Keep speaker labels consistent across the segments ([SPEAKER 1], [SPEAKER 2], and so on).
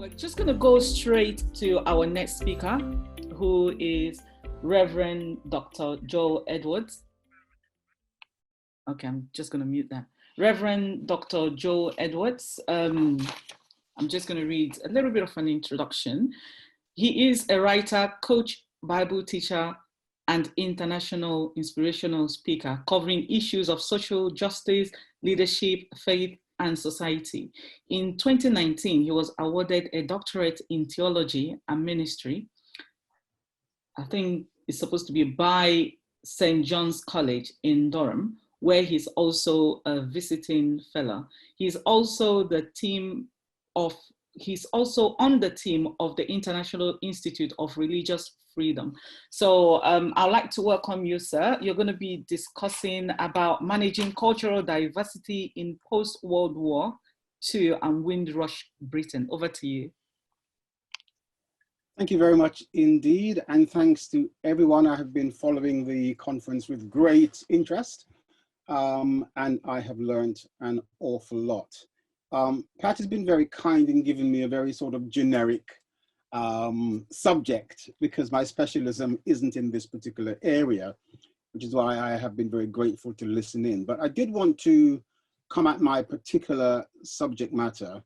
[SPEAKER 1] We're just going to go straight to our next speaker, who is Reverend Dr. Joe Edwards. Okay, I'm just going to mute that. Reverend Dr. Joe Edwards. I'm just going to read a little bit of an introduction. He is a writer, coach, Bible teacher, and international inspirational speaker covering issues of social justice, leadership, faith, and society. In 2019, he was awarded a doctorate in theology and ministry. I think it's supposed to be by St. John's College in Durham, where he's also a visiting fellow. He's also on the team of the International Institute of Religious Freedom. So I'd like to welcome you, sir. You're going to be discussing about managing cultural diversity in post-World War II and Windrush Britain. Over to you.
[SPEAKER 2] Thank you very much indeed. And thanks to everyone. I have been following the conference with great interest. And I have learned an awful lot. Pat has been very kind in giving me a very sort of generic subject, because my specialism isn't in this particular area, which is why I have been very grateful to listen in. But I did want to come at my particular subject matter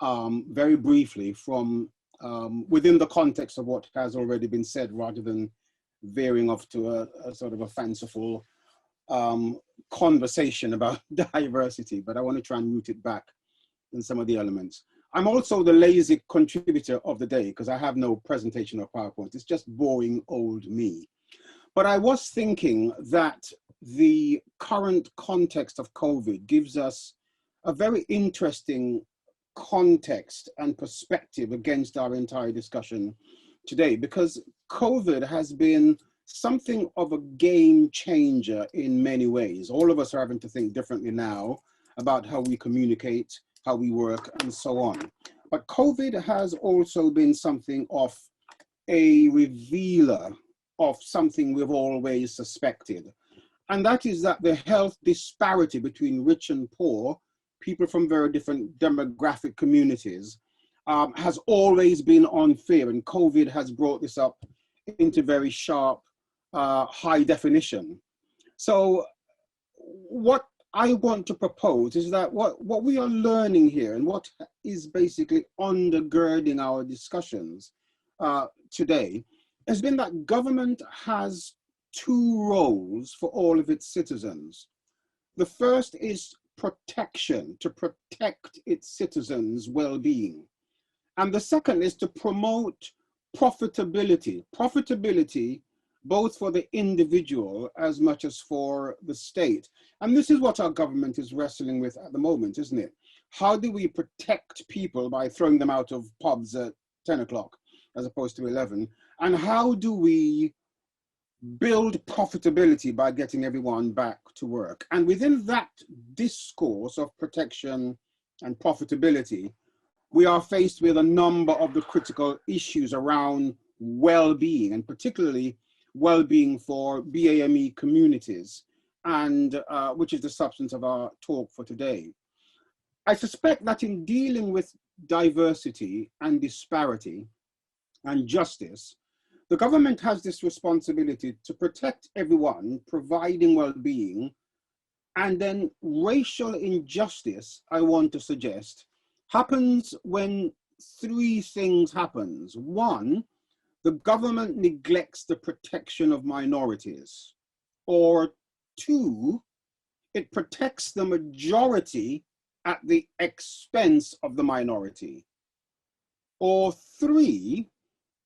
[SPEAKER 2] very briefly from within the context of what has already been said, rather than veering off to a sort of a fanciful conversation about diversity. But I want to try and root it back in some of the elements. I'm also the lazy contributor of the day because I have no presentation or PowerPoint. It's just boring old me. But I was thinking that the current context of COVID gives us a very interesting context and perspective against our entire discussion today, because COVID has been something of a game changer in many ways. All of us are having to think differently now about how we communicate, how we work, and so on. But COVID has also been something of a revealer of something we've always suspected. And that is that the health disparity between rich and poor, people from very different demographic communities, has always been unfair. And COVID has brought this up into very sharp, high definition. So what I want to propose is that what we are learning here, and what is basically undergirding our discussions today, has been that government has two roles for all of its citizens. The first is protection, to protect its citizens' well-being. And the second is to promote profitability both for the individual as much as for the state. And this is what our government is wrestling with at the moment, isn't it? How do we protect people by throwing them out of pubs at 10 o'clock as opposed to 11? And how do we build profitability by getting everyone back to work? And within that discourse of protection and profitability, we are faced with a number of the critical issues around well-being, and particularly well-being for BAME communities, and which is the substance of our talk for today. I suspect that in dealing with diversity and disparity and justice, the government has this responsibility to protect everyone, providing well-being, and then racial injustice, I want to suggest, happens when three things happens. One, the government neglects the protection of minorities. Or two, it protects the majority at the expense of the minority. Or three,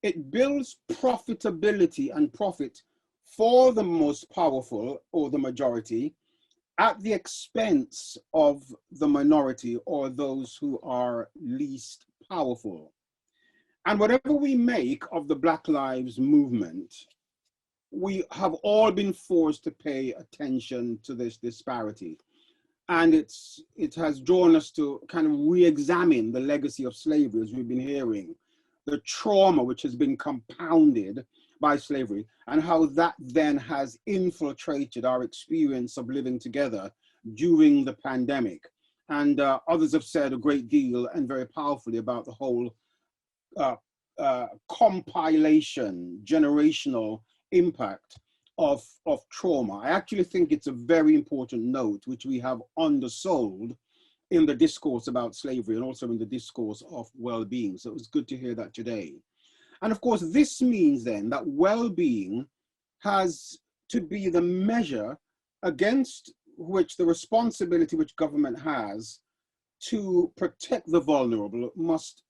[SPEAKER 2] it builds profitability and profit for the most powerful or the majority at the expense of the minority or those who are least powerful. And whatever we make of the Black Lives Movement, we have all been forced to pay attention to this disparity. And it has drawn us to kind of re-examine the legacy of slavery, as we've been hearing, the trauma which has been compounded by slavery, and how that then has infiltrated our experience of living together during the pandemic. And others have said a great deal and very powerfully about the whole compilation, generational impact of trauma. I actually think it's a very important note, which we have undersold in the discourse about slavery and also in the discourse of well-being. So it was good to hear that today. And of course, this means then that well-being has to be the measure against which the responsibility which government has to protect the vulnerable must,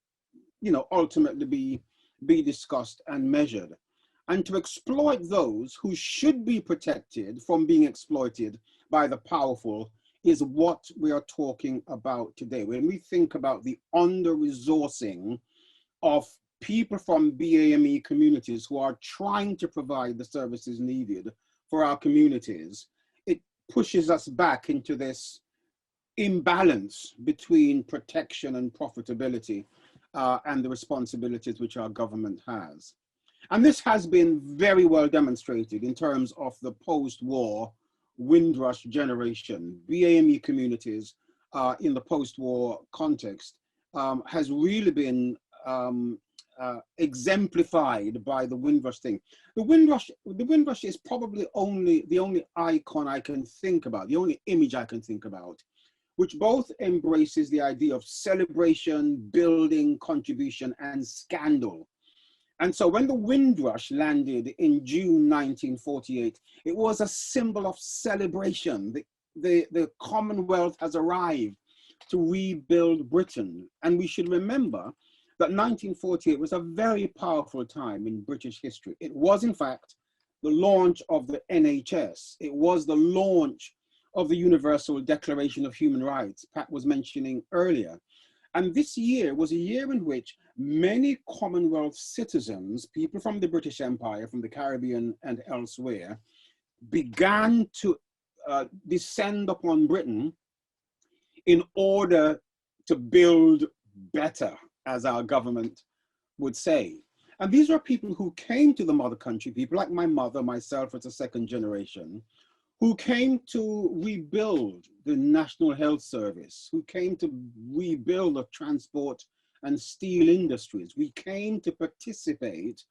[SPEAKER 2] ultimately be discussed and measured. And to exploit those who should be protected from being exploited by the powerful is what we are talking about today. When we think about the under-resourcing of people from BAME communities who are trying to provide the services needed for our communities, it pushes us back into this imbalance between protection and profitability and the responsibilities which our government has. And this has been very well demonstrated in terms of the post-war Windrush generation. BAME communities in the post-war context has really been exemplified by the Windrush thing. The Windrush is probably the only icon I can think about, the only image I can think about, which both embraces the idea of celebration, building, contribution, and scandal. And so when the Windrush landed in June 1948, it was a symbol of celebration. The Commonwealth has arrived to rebuild Britain. And we should remember that 1948 was a very powerful time in British history. It was, in fact, the launch of the NHS. It was the launch of the Universal Declaration of Human Rights, Pat was mentioning earlier. And this year was a year in which many Commonwealth citizens, people from the British Empire, from the Caribbean and elsewhere, began to descend upon Britain in order to build better, as our government would say. And these are people who came to the mother country, people like my mother, myself as a second generation, who came to rebuild the National Health Service, who came to rebuild the transport and steel industries. We came to participate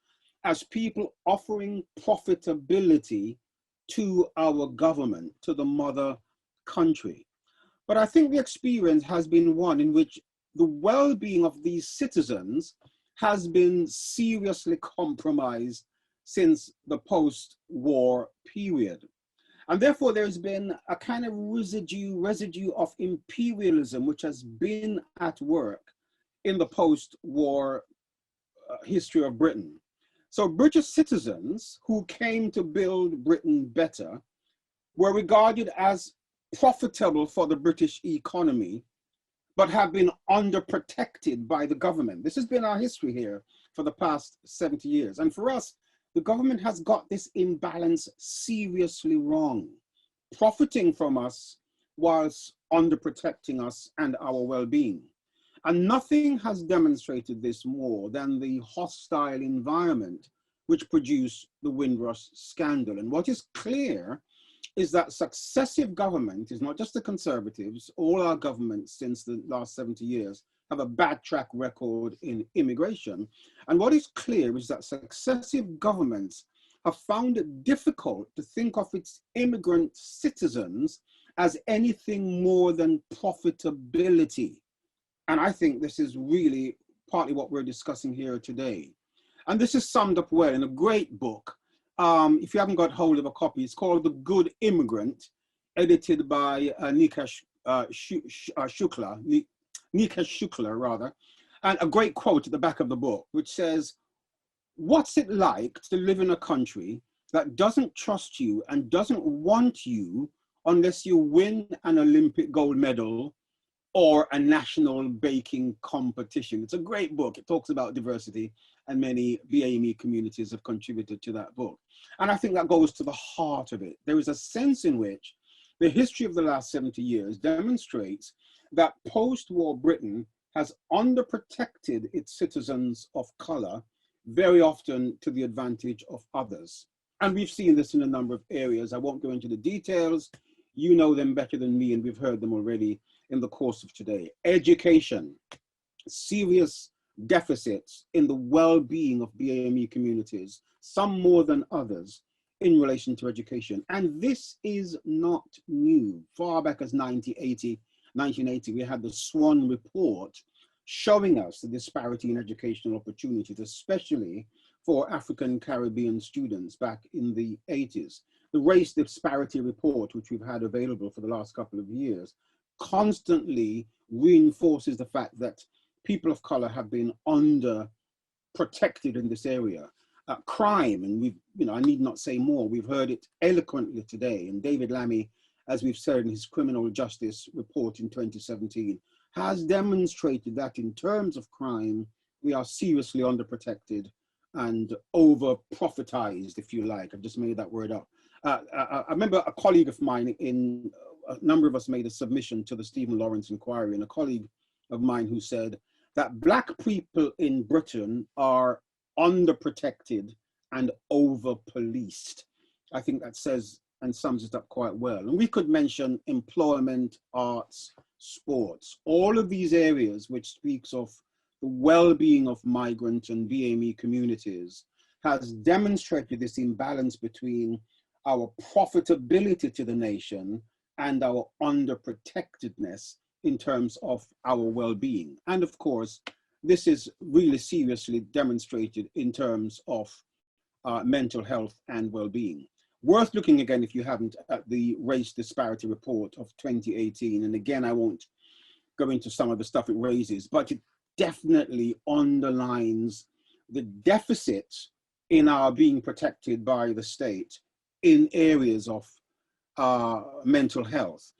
[SPEAKER 2] as people offering profitability to our government, to the mother country. But I think the experience has been one in which the well-being of these citizens has been seriously compromised since the post-war period. And therefore, there's been a kind of residue of imperialism which has been at work in the post-war history of Britain. So British citizens who came to build Britain better were regarded as profitable for the British economy, but have been underprotected by the government. This has been our history here for the past 70 years. And for us, the government has got this imbalance seriously wrong, profiting from us whilst underprotecting us and our well-being. And nothing has demonstrated this more than the hostile environment which produced the Windrush scandal. And what is clear is that successive government is not just the Conservatives, all our governments since the last 70 years have a bad track record in immigration. And what is clear is that successive governments have found it difficult to think of its immigrant citizens as anything more than profitability. And I think this is really partly what we're discussing here today. And this is summed up well in a great book. If you haven't got hold of a copy, it's called The Good Immigrant, edited by Nikesh Shukla, and a great quote at the back of the book, which says, "What's it like to live in a country that doesn't trust you and doesn't want you unless you win an Olympic gold medal or a national baking competition?" It's a great book. It talks about diversity, and many BAME communities have contributed to that book. And I think that goes to the heart of it. There is a sense in which the history of the last 70 years demonstrates that post-war Britain has underprotected its citizens of color, very often to the advantage of others. And we've seen this in a number of areas. I won't go into the details. You know them better than me, and we've heard them already in the course of today. Education, serious deficits in the well-being of BAME communities, some more than others, in relation to education. And this is not new. Far back as 1980, we had the Swan Report showing us the disparity in educational opportunities, especially for African Caribbean students back in the 80s. The Race Disparity Report, which we've had available for the last couple of years, constantly reinforces the fact that people of color have been under protected in this area. Crime, and we've, I need not say more, we've heard it eloquently today. And David Lammy, as we've said in his criminal justice report in 2017, has demonstrated that in terms of crime, we are seriously underprotected and over-profitized, if you like. I've just made that word up. I remember a colleague of mine, a number of us made a submission to the Stephen Lawrence inquiry, and a colleague of mine who said that Black people in Britain are underprotected and over-policed. I think that says and sums it up quite well. And we could mention employment, arts, sports, all of these areas which speaks of the well-being of migrant and BAME communities has demonstrated this imbalance between our profitability to the nation and our underprotectedness in terms of our well-being. And of course, this is really seriously demonstrated in terms of mental health and well-being. Worth looking again, if you haven't, at the Race Disparity Report of 2018. And again, I won't go into some of the stuff it raises, but it definitely underlines the deficits in our being protected by the state in areas of mental health.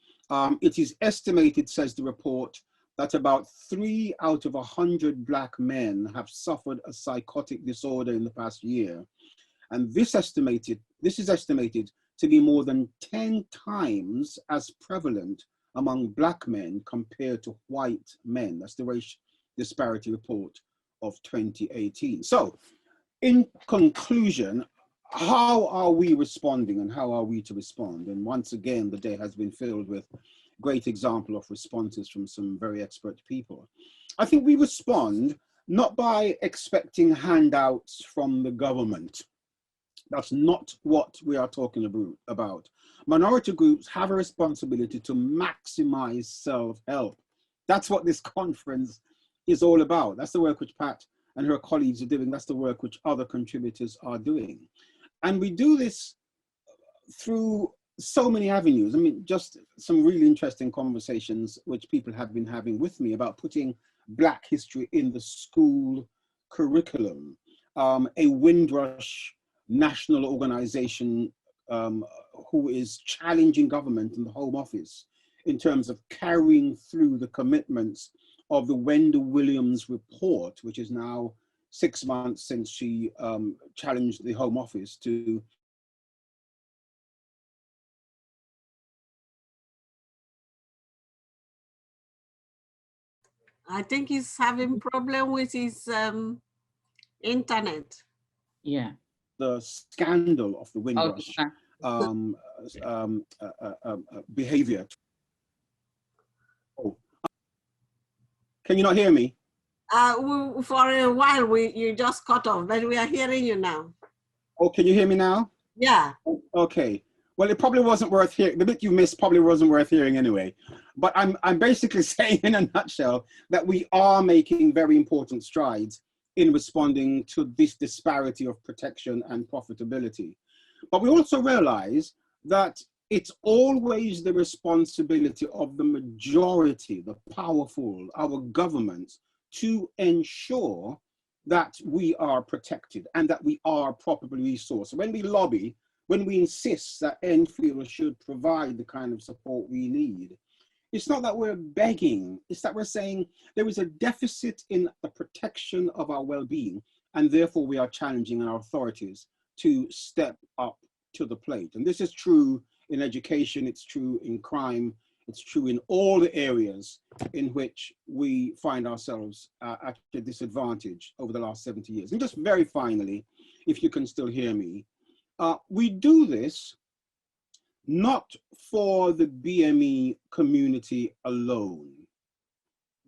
[SPEAKER 2] It is estimated, says the report, that about 3 out of 100 Black men have suffered a psychotic disorder in the past year. And this is estimated to be more than 10 times as prevalent among Black men compared to white men. That's the Race Disparity Report of 2018. So, in conclusion, how are we responding and how are we to respond? And once again, the day has been filled with great example of responses from some very expert people. I think we respond not by expecting handouts from the government. That's not what we are talking about. Minority groups have a responsibility to maximize self-help. That's what this conference is all about. That's the work which Pat and her colleagues are doing. That's the work which other contributors are doing. And we do this through so many avenues. I mean, just some really interesting conversations which people have been having with me about putting Black history in the school curriculum. A Windrush national organization who is challenging government and the Home Office in terms of carrying through the commitments of the Wendell Williams report, which is now 6 months since she challenged the Home Office to
[SPEAKER 3] I think he's having problem with his internet.
[SPEAKER 1] Yeah.
[SPEAKER 2] The scandal of the Windrush behavior. Oh, can you not hear me?
[SPEAKER 3] For a while, you just cut off, but we are hearing you now.
[SPEAKER 2] Oh, can you hear me now?
[SPEAKER 3] Yeah.
[SPEAKER 2] Okay. Well, it probably wasn't worth hearing. The bit you missed probably wasn't worth hearing anyway. But I'm basically saying in a nutshell that we are making very important strides in responding to this disparity of protection and profitability. But we also realize that it's always the responsibility of the majority, the powerful, our governments, to ensure that we are protected and that we are properly resourced. When we lobby, when we insist that Enfield should provide the kind of support we need, it's not that we're begging, it's that we're saying there is a deficit in the protection of our well-being, and therefore we are challenging our authorities to step up to the plate. And this is true in education, it's true in crime, it's true in all the areas in which we find ourselves at a disadvantage over the last 70 years. And just very finally, if you can still hear me, we do this not for the BME community alone.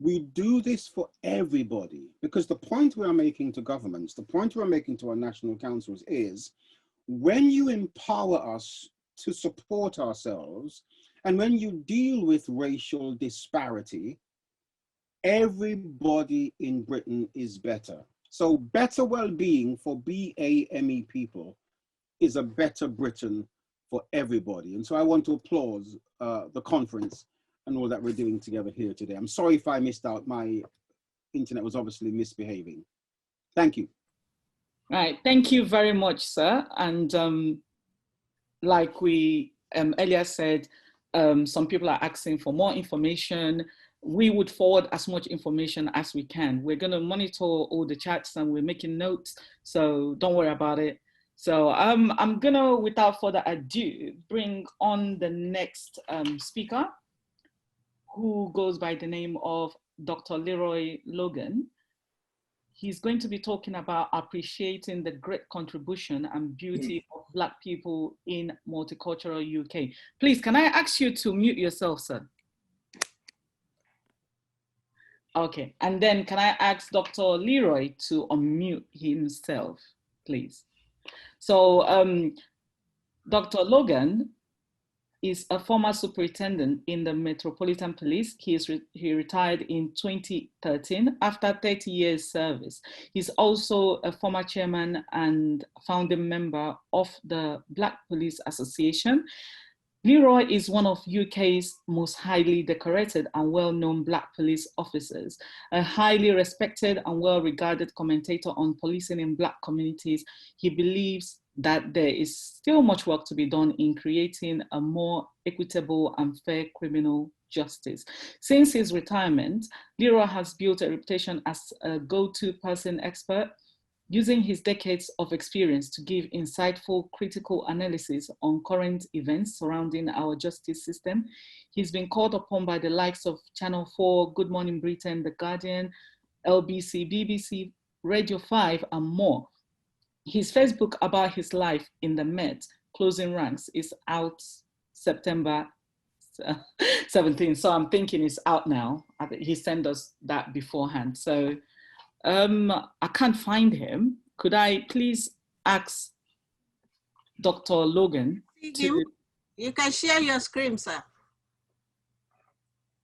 [SPEAKER 2] We do this for everybody, because the point we are making to governments, the point we're making to our national councils is, when you empower us to support ourselves, and when you deal with racial disparity, everybody in Britain is better. So better well-being for BAME people is a better Britain for everybody. And so I want to applaud the conference and all that we're doing together here today. I'm sorry if I missed out. My internet was obviously misbehaving. Thank you.
[SPEAKER 1] Right, thank you very much, sir. And like we earlier said, some people are asking for more information. We would forward as much information as we can. We're gonna monitor all the chats and we're making notes, so don't worry about it. So I'm gonna, without further ado, bring on the next speaker, who goes by the name of Dr. Leroy Logan. He's going to be talking about appreciating the great contribution and beauty of Black people in multicultural UK. Please, can I ask you to mute yourself, sir? Okay, and then can I ask Dr. Leroy to unmute himself, please? So Dr. Logan is a former superintendent in the Metropolitan Police. He retired in 2013 after 30 years service. He's also a former chairman and founding member of the Black Police Association. Leroy is one of UK's most highly decorated and well-known Black police officers, a highly respected and well-regarded commentator on policing in Black communities. He believes that there is still much work to be done in creating a more equitable and fair criminal justice. Since his retirement, Leroy has built a reputation as a go-to person expert, using his decades of experience to give insightful, critical analysis on current events surrounding our justice system. He's been called upon by the likes of Channel 4, Good Morning Britain, The Guardian, LBC, BBC, Radio 5, and more. His first book about his life in the Met, Closing Ranks, is out September 17th. So I'm thinking it's out now. He sent us that beforehand. So I can't find him. Could I please ask Dr. Logan to...
[SPEAKER 3] You can share your screen, sir.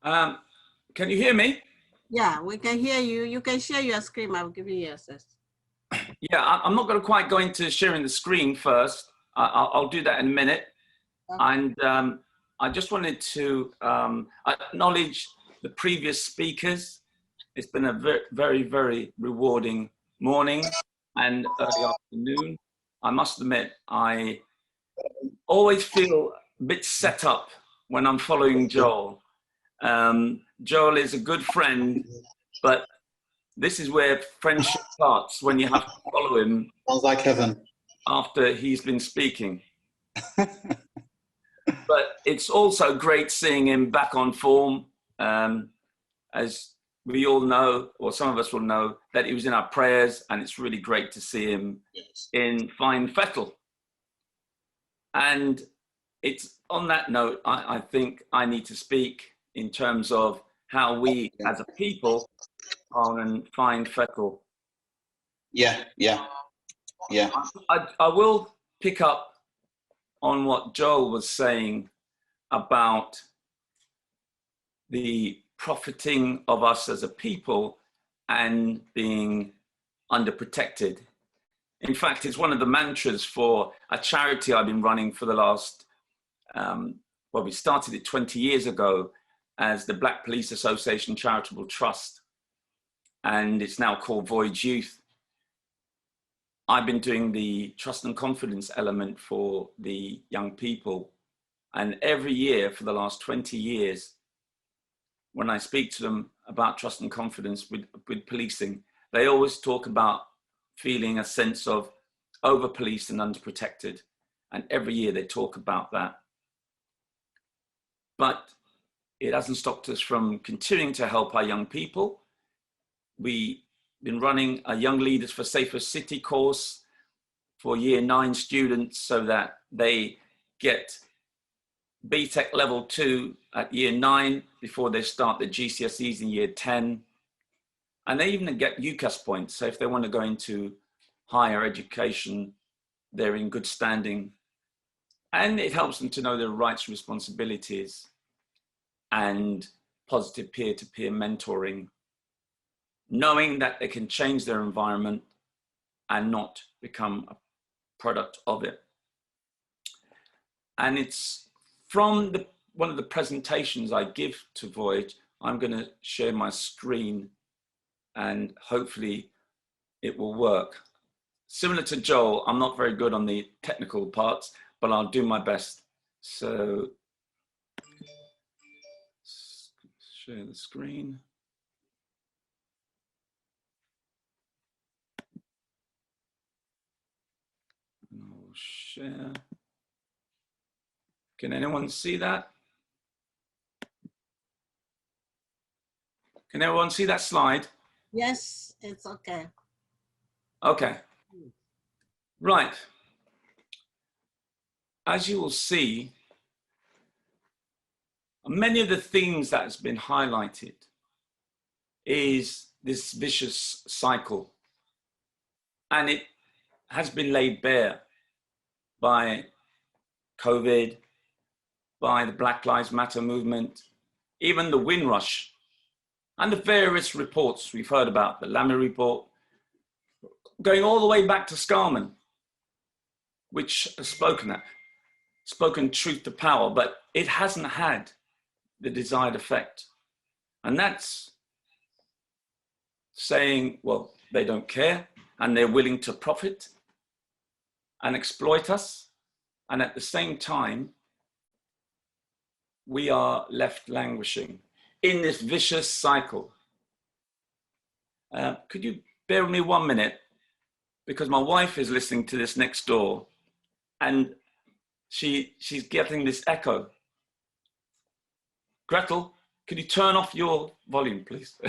[SPEAKER 4] Can you hear me?
[SPEAKER 3] Yeah, we can hear you. You can share your screen. I'll give you access.
[SPEAKER 4] Yeah, I'm not going to quite go into sharing the screen first. I'll do that in a minute. Okay. And I just wanted to acknowledge the previous speakers. It's been a very, very rewarding morning and early afternoon. I must admit, I always feel a bit set up when I'm following Joel. Joel is a good friend, but this is where friendship starts, when you have to follow him.
[SPEAKER 5] Sounds like heaven. After
[SPEAKER 4] he's been speaking. But it's also great seeing him back on form. As we all know, or some of us will know, that he was in our prayers, and it's really great to see him in fine fettle. And it's on that note, I think I need to speak in terms of how we as a people are in fine fettle.
[SPEAKER 5] Yeah.
[SPEAKER 4] I will pick up on what Joel was saying about the profiting of us as a people and being underprotected. In fact, it's one of the mantras for a charity I've been running for the last, well, we started it 20 years ago as the Black Police Association Charitable Trust, and it's now called Voyage Youth. I've been doing the trust and confidence element for the young people, and every year for the last 20 years, when I speak to them about trust and confidence with policing, they always talk about feeling a sense of over-policed and underprotected. And every year they talk about that. But it hasn't stopped us from continuing to help our young people. We've been running a Young Leaders for Safer City course for Year 9 students so that they get BTEC level 2 at year 9 before they start the GCSEs in year 10. And they even get UCAS points. So if they want to go into higher education, they're in good standing. And it helps them to know their rights and responsibilities and positive peer-to-peer mentoring, knowing that they can change their environment and not become a product of it. And it's from one of the presentations I give to Voyage. I'm going to share my screen and hopefully it will work. Similar to Joel, I'm not very good on the technical parts, but I'll do my best. So, share the screen. And I'll share. Can anyone see that? Can everyone see that slide?
[SPEAKER 3] Yes, it's okay.
[SPEAKER 4] Okay. Right. As you will see, many of the themes that has been highlighted is this vicious cycle. And it has been laid bare by COVID, by the Black Lives Matter movement, even the Windrush, and the various reports we've heard about, the Lamy report, going all the way back to Scarman, which has spoken truth to power, but it hasn't had the desired effect. And that's saying, well, they don't care and they're willing to profit and exploit us. And at the same time, we are left languishing in this vicious cycle. Could you bear with me 1 minute? Because my wife is listening to this next door and she's getting this echo. Gretel, could you turn off your volume, please?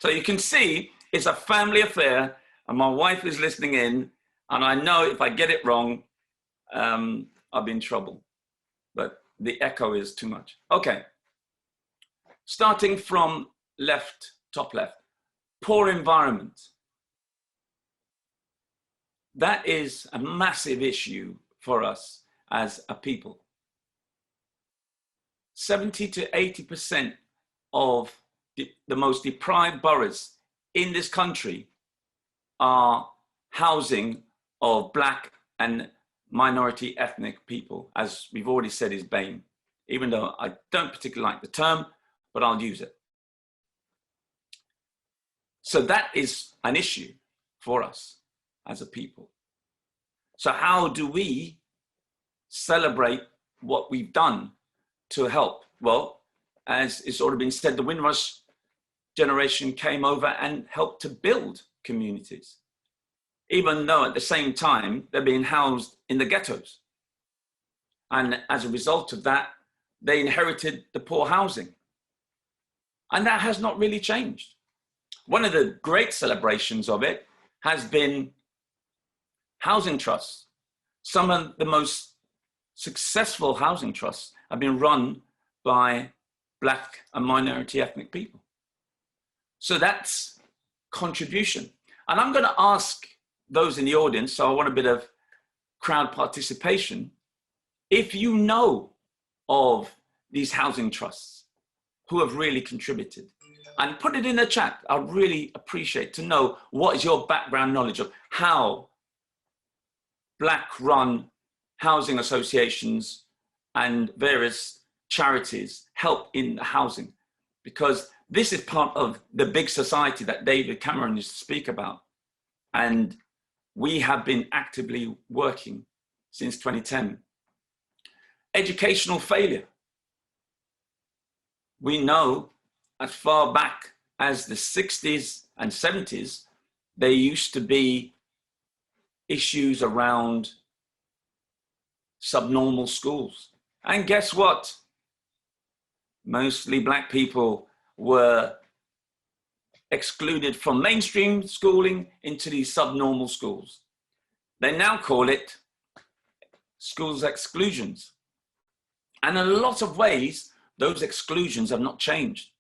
[SPEAKER 4] So you can see it's a family affair and my wife is listening in and I know if I get it wrong, I'll be in trouble. But the echo is too much. Okay. Starting from left, top left, poor environment. That is a massive issue for us as a people. 70 to 80% of the most deprived boroughs in this country are housing of Black and minority ethnic people, as we've already said is BAME, even though I don't particularly like the term, but I'll use it. So that is an issue for us as a people. So how do we celebrate what we've done to help? Well, as it's already been said, the Windrush generation came over and helped to build communities, even though at the same time they're being housed in the ghettos. And as a result of that, they inherited the poor housing. And that has not really changed. One of the great celebrations of it has been housing trusts. Some of the most successful housing trusts have been run by Black and minority ethnic people. So that's contribution. And I'm going to ask those in the audience, so I want a bit of crowd participation, if you know of these housing trusts who have really contributed. And put it in the chat. I'd really appreciate to know what is your background knowledge of how Black-run housing associations and various charities help in the housing, because this is part of the big society that David Cameron used to speak about. And we have been actively working since 2010. Educational failure. We know as far back as the 60s and 70s, there used to be issues around subnormal schools. And guess what? Mostly Black people were excluded from mainstream schooling into these subnormal schools. They now call it schools exclusions. And in a lot of ways, those exclusions have not changed.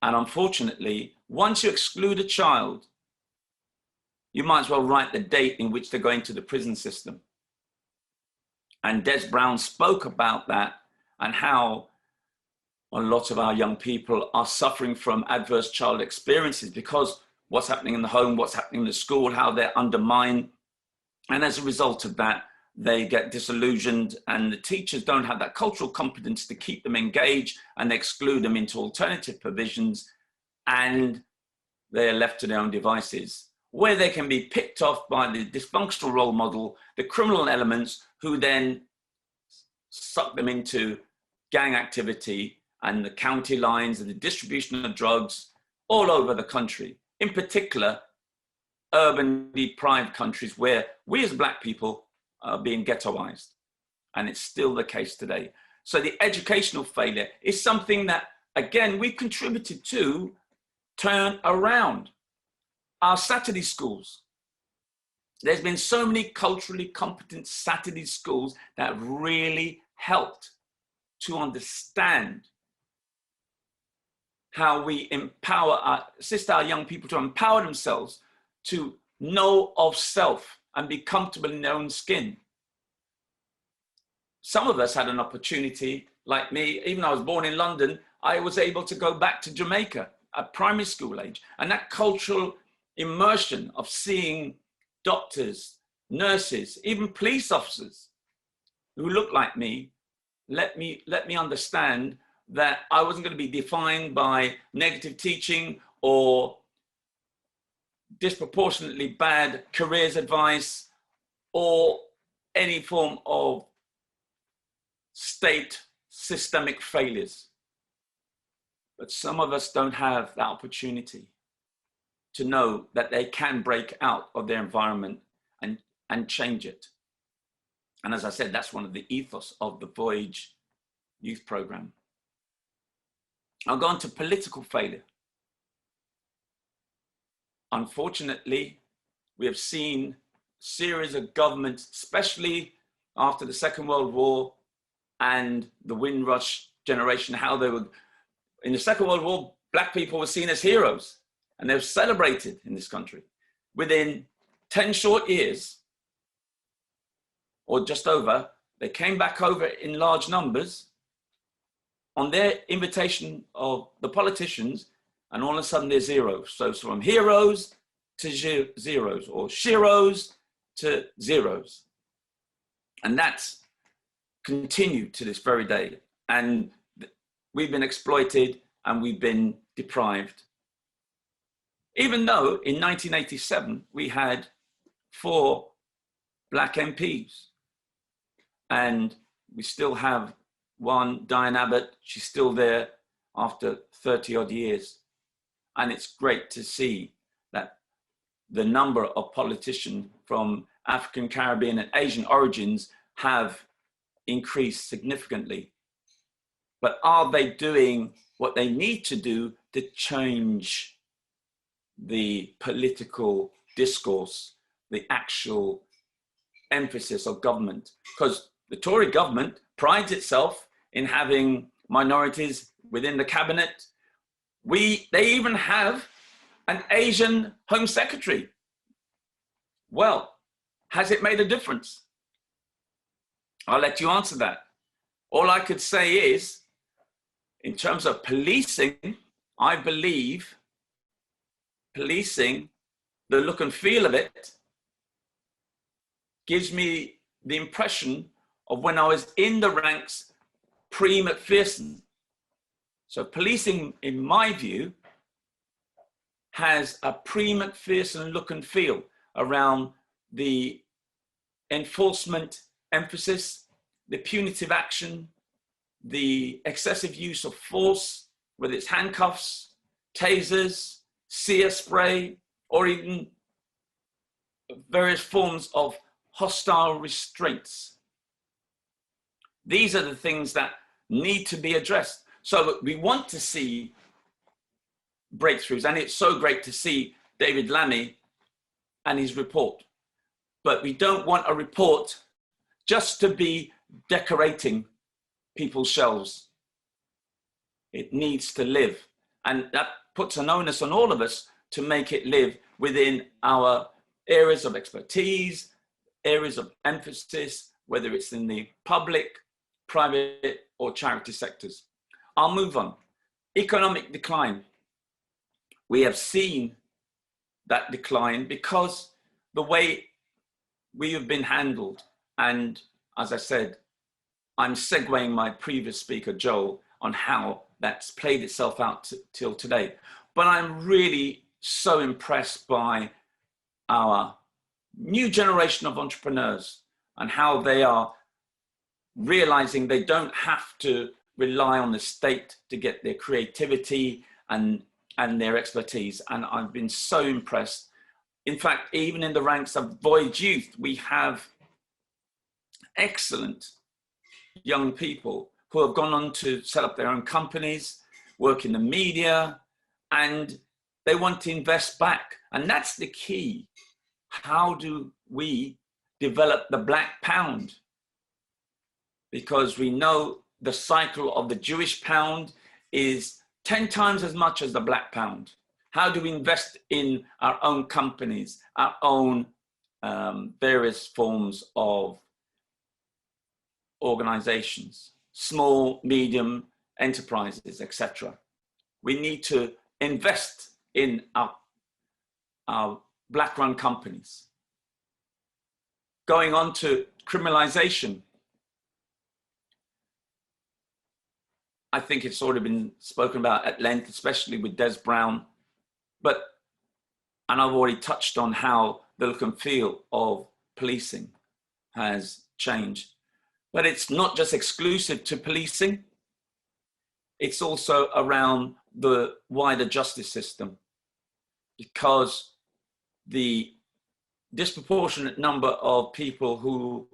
[SPEAKER 4] And unfortunately, once you exclude a child, you might as well write the date in which they're going to the prison system. And Des Brown spoke about that and how a lot of our young people are suffering from adverse child experiences because what's happening in the home, what's happening in the school, how they're undermined. And as a result of that, they get disillusioned and the teachers don't have that cultural competence to keep them engaged, and they exclude them into alternative provisions, and they're left to their own devices, where they can be picked off by the dysfunctional role model, the criminal elements, who then suck them into gang activity and the county lines and the distribution of drugs all over the country, in particular, urban deprived countries where we as Black people are being ghettoized. And it's still the case today. So the educational failure is something that, again, we contributed to turn around. Our Saturday schools, there's been so many culturally competent Saturday schools that really helped to understand how we assist our young people to empower themselves to know of self and be comfortable in their own skin. Some of us had an opportunity, like me, even though I was born in London, I was able to go back to Jamaica at primary school age. And that cultural immersion of seeing doctors, nurses, even police officers who looked like me, let me understand that I wasn't going to be defined by negative teaching or disproportionately bad careers advice or any form of state systemic failures. But some of us don't have that opportunity to know that they can break out of their environment and change it. And as I said, that's one of the ethos of the Voyage Youth Program. I'll go on to political failure. Unfortunately, we have seen a series of governments, especially after the Second World War and the Windrush generation, how they were, in the Second World War, Black people were seen as heroes and they were celebrated in this country. Within 10 short years, or just over, they came back over in large numbers on their invitation of the politicians, and all of a sudden they're zeros. So it's from heroes to zeros, or sheroes to zeros. And that's continued to this very day. And we've been exploited and we've been deprived. Even though in 1987, we had 4 Black MPs, and we still have one, Diane Abbott, she's still there after 30 odd years. And it's great to see that the number of politicians from African, Caribbean and Asian origins have increased significantly. But are they doing what they need to do to change the political discourse, the actual emphasis of government? Because the Tory government prides itself in having minorities within the cabinet. They even have an Asian Home Secretary. Well, has it made a difference? I'll let you answer that. All I could say is, in terms of policing, I believe policing, the look and feel of it, gives me the impression of when I was in the ranks pre-McPherson. So policing, in my view, has a pre-McPherson look and feel around the enforcement emphasis, the punitive action, the excessive use of force, whether it's handcuffs, tasers, sear spray, or even various forms of hostile restraints. These are the things that need to be addressed. So we want to see breakthroughs, and it's so great to see David Lammy and his report. But we don't want a report just to be decorating people's shelves. It needs to live. And that puts an onus on all of us to make it live within our areas of expertise, areas of emphasis, whether it's in the public, private, or charity sectors. I'll move on. Economic decline. We have seen that decline because the way we have been handled, and as I said, I'm segueing my previous speaker, Joel, on how that's played itself out till today. But I'm really so impressed by our new generation of entrepreneurs and how they are realizing they don't have to rely on the state to get their creativity and their expertise. And I've been so impressed. In fact, even in the ranks of Voyage Youth, we have excellent young people who have gone on to set up their own companies, work in the media, and they want to invest back. And that's the key. How do we develop the black pound? Because we know the cycle of the Jewish pound is 10 times as much as the black pound. How do we invest in our own companies, our own various forms of organizations, small, medium enterprises, etc. We need to invest in our black-run companies. Going on to criminalization. I think it's already been spoken about at length, especially with Des Brown. And I've already touched on how the look and feel of policing has changed. But it's not just exclusive to policing. It's also around the wider justice system, because the disproportionate number of people who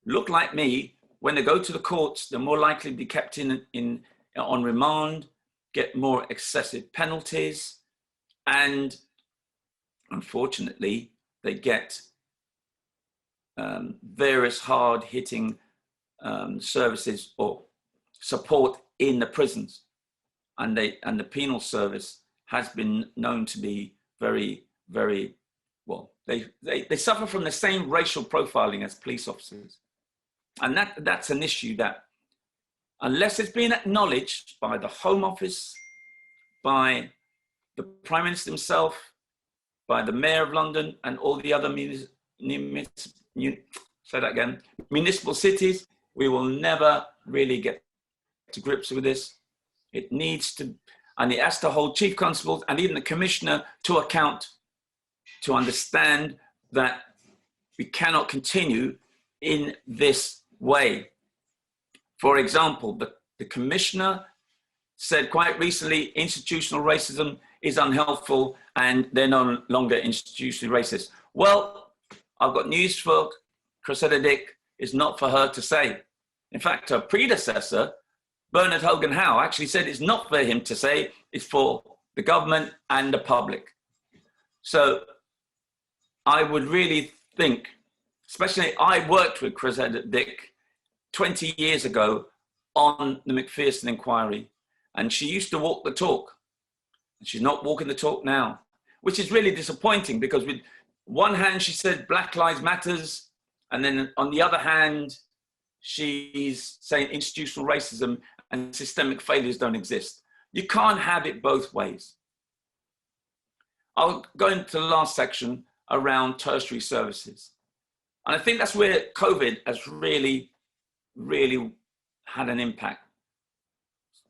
[SPEAKER 4] look like me, when they go to the courts, they're more likely to be kept on remand, get more excessive penalties, and unfortunately, they get various hard-hitting services or support in the prisons, and the penal service has been known to be very, very well. They suffer from the same racial profiling as police officers, and that's an issue that, unless it's been acknowledged by the Home Office, by the Prime Minister himself, by the Mayor of London, and all the other municipal cities, we will never really get to grips with this. It needs to, and it has to hold chief constables and even the commissioner to account, to understand that we cannot continue in this way. For example, the commissioner said quite recently, institutional racism is unhelpful and they're no longer institutionally racist. Well, I've got news for Cressida Dick. It's not for her to say. In fact, her predecessor, Bernard Hogan Howe, actually said it's not for him to say, it's for the government and the public. So I would really think, especially I worked with Cressida Dick 20 years ago on the Macpherson inquiry, and she used to walk the talk. She's not walking the talk now, which is really disappointing, because with one hand she said Black Lives Matters, and then on the other hand she's saying institutional racism and systemic failures don't exist. You can't have it both ways. I'll go into the last section around tertiary services. And I think that's where COVID has really, really had an impact.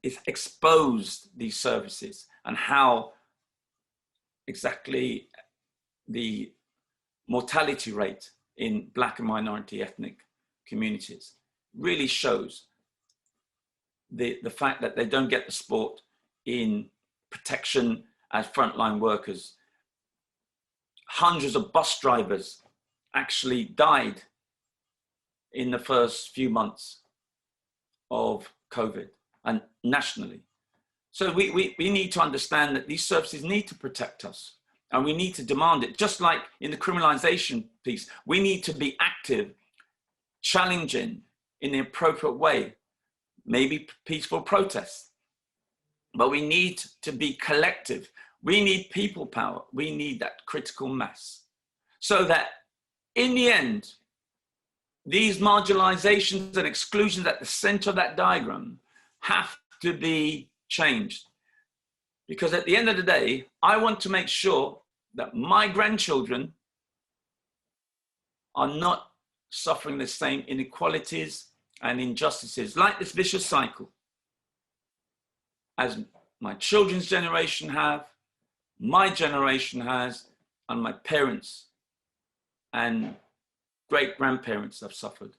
[SPEAKER 4] It's exposed these services and how exactly the mortality rate in Black and minority ethnic communities really shows the fact that they don't get the support in protection as frontline workers. Hundreds of bus drivers actually died in the first few months of COVID and nationally. So we need to understand that these services need to protect us, and we need to demand it. Just like in the criminalization piece, we need to be active, challenging in the appropriate way. maybe peaceful protests. But we need to be collective. We need people power. We need that critical mass. So that in the end, these marginalizations and exclusions at the center of that diagram have to be changed. Because at the end of the day, I want to make sure that my grandchildren are not suffering the same inequalities and injustices, like this vicious cycle, as my children's generation have, my generation has, and my parents and great-grandparents have suffered.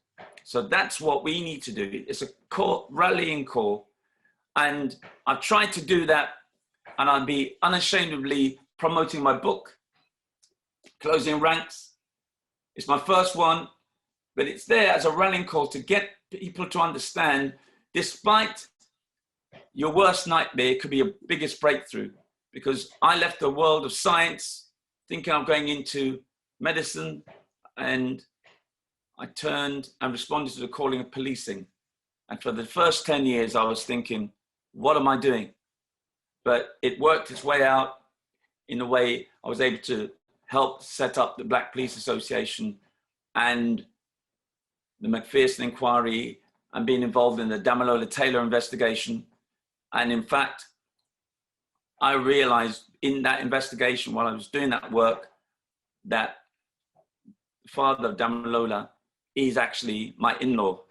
[SPEAKER 4] So that's what we need to do. It's a rallying call. And I've tried to do that, and I'll be unashamedly promoting my book, Closing Ranks. It's my first one, but it's there as a rallying call to get people to understand, despite your worst nightmare could be your biggest breakthrough. Because I left the world of science thinking I'm going into medicine, and I turned and responded to the calling of policing. And for the first 10 years, I was thinking, what am I doing? But it worked its way out in a way I was able to help set up the Black Police Association and the McPherson inquiry, and being involved in the Damilola Taylor investigation. And in fact, I realized in that investigation, while I was doing that work, that the father of Damilola is actually my in-law.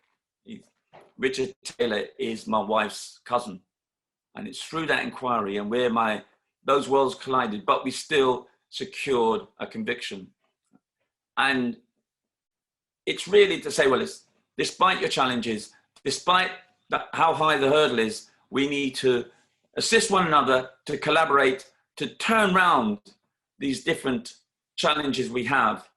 [SPEAKER 4] Richard Taylor is my wife's cousin. And it's through that inquiry and where those worlds collided, but we still secured a conviction. And it's really to say, well, despite your challenges, despite how high the hurdle is, we need to assist one another, to collaborate, to turn around these different challenges we have,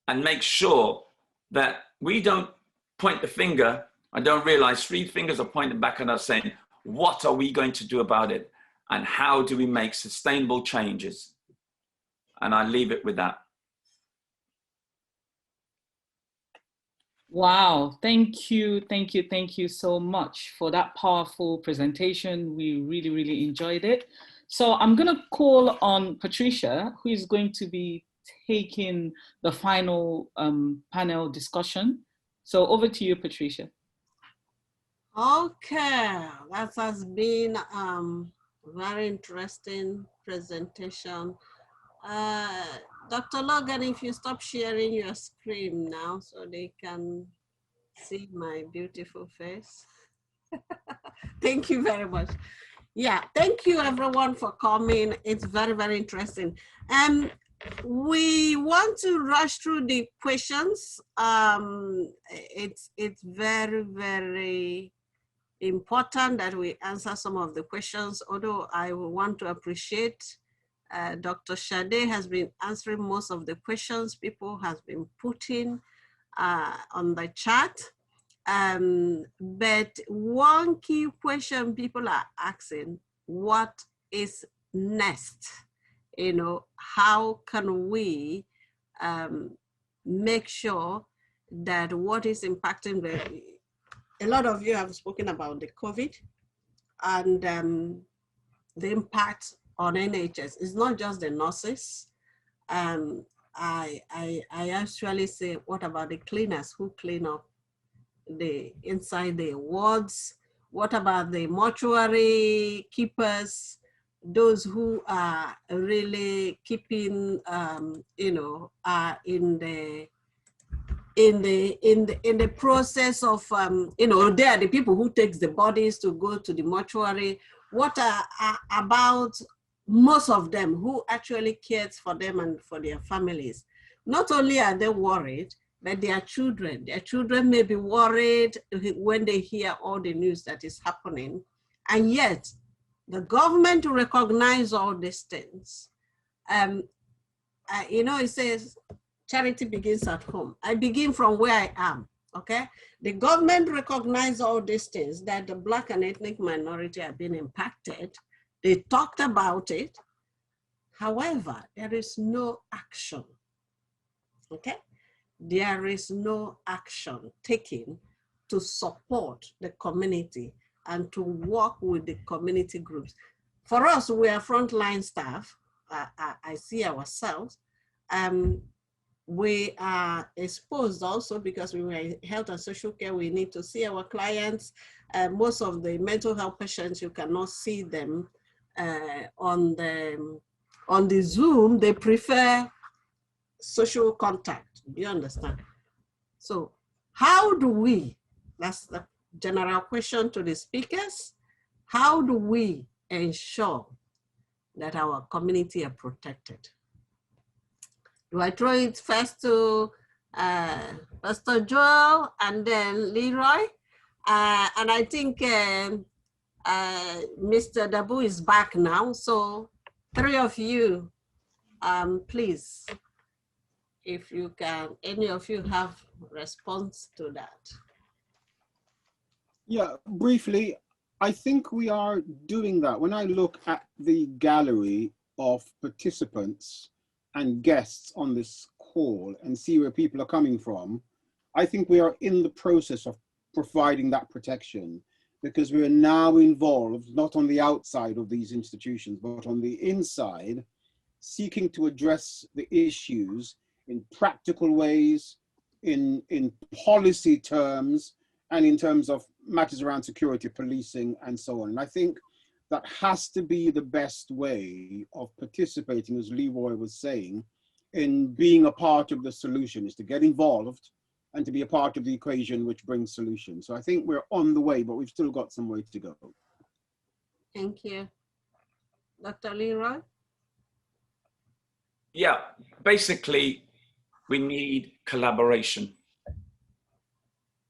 [SPEAKER 4] and make sure that we don't point the finger. I don't realize 3 fingers are pointing back at us saying, what are we going to do about it? And how do we make sustainable changes? And I leave it with that.
[SPEAKER 1] Wow, thank you so much for that powerful presentation. We really, really enjoyed it. So I'm gonna call on Patricia, who is going to be taking the final panel discussion. So over to you, Patricia.
[SPEAKER 3] Okay, that has been very interesting presentation. Dr. Logan, if you stop sharing your screen now so they can see my beautiful face. Thank you very much. Yeah, thank you everyone for coming. It's very, very interesting. We want to rush through the questions. It's very, very important that we answer some of the questions, although I want to appreciate Dr. Sade has been answering most of the questions people has been putting on the chat. But one key question people are asking, what is next? You know, how can we make sure that what is impacting a lot of you have spoken about the COVID and the impact on NHS. It's not just the nurses. I actually say, what about the cleaners who clean up inside the wards? What about the mortuary keepers, those who are really keeping, you know, in the process of, you know, they are the people who takes the bodies to go to the mortuary. What about most of them who actually cares for them and for their families? Not only are they worried, but their children may be worried when they hear all the news that is happening. And yet, the government recognize all these things. You know, it says, charity begins at home. I begin from where I am, okay? The government recognize all these things, that the Black and ethnic minority have been impacted. They talked about it. However, there is no action, okay? There is no action taken to support the community and to work with the community groups. For us, we are frontline staff. I see ourselves. We are exposed also because we were in health and social care. We need to see our clients. Most of the mental health patients, you cannot see them on the Zoom. They prefer social contact. Do you understand? So how do we, that's the general question to the speakers, how do we ensure that our community are protected? Do I throw it first to Pastor Joel and then Leroy? And I think Mr. Dabu is back now. So three of you, please, if you can, any of you have response to that.
[SPEAKER 2] Yeah, briefly, I think we are doing that. When I look at the gallery of participants and guests on this call and see where people are coming from, I think we are in the process of providing that protection, because we are now involved, not on the outside of these institutions, but on the inside, seeking to address the issues in practical ways, in policy terms, and in terms of matters around security, policing, and so on. And I think that has to be the best way of participating, as Leroy was saying, in being a part of the solution, is to get involved and to be a part of the equation which brings solutions. So I think we're on the way, but we've still got some way to go.
[SPEAKER 3] Thank you. Dr. Leroy?
[SPEAKER 4] Yeah, basically, we need collaboration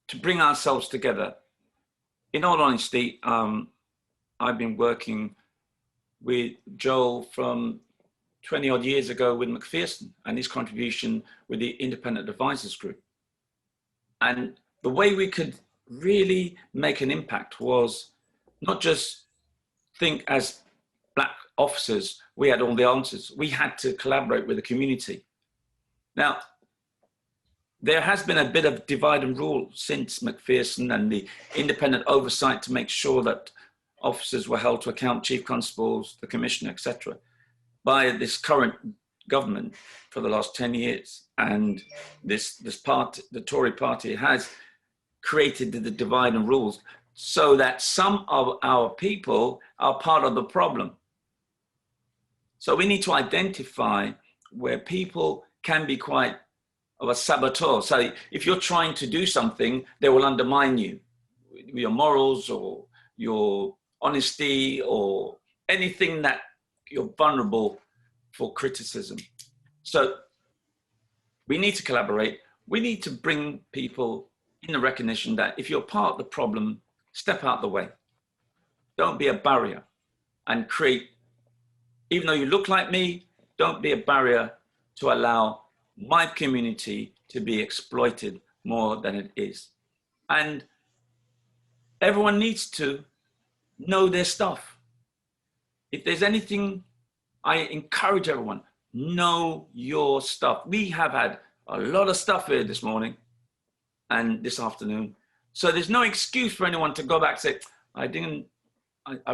[SPEAKER 4] to bring ourselves together. In all honesty, I've been working with Joel from 20 odd years ago with McPherson and his contribution with the Independent Advisors Group. And the way we could really make an impact was not just think as Black officers, we had all the answers. We had to collaborate with the community. Now, there has been a bit of divide and rule since McPherson and the independent oversight to make sure that officers were held to account, chief constables, the commissioner, etc., by this current government for the last 10 years. And this party, the Tory party, has created the divide and rules so that some of our people are part of the problem. So we need to identify where people can be quite of a saboteur. So if you're trying to do something, they will undermine you, your morals or your honesty or anything that you're vulnerable for criticism. So we need to collaborate. We need to bring people in the recognition that if you're part of the problem, step out the way. Don't be a barrier and create, even though you look like me, don't be a barrier to allow my community to be exploited more than it is. And everyone needs to know their stuff. If there's anything, I encourage everyone, know your stuff. We have had a lot of stuff here this morning and this afternoon. So there's no excuse for anyone to go back and say, I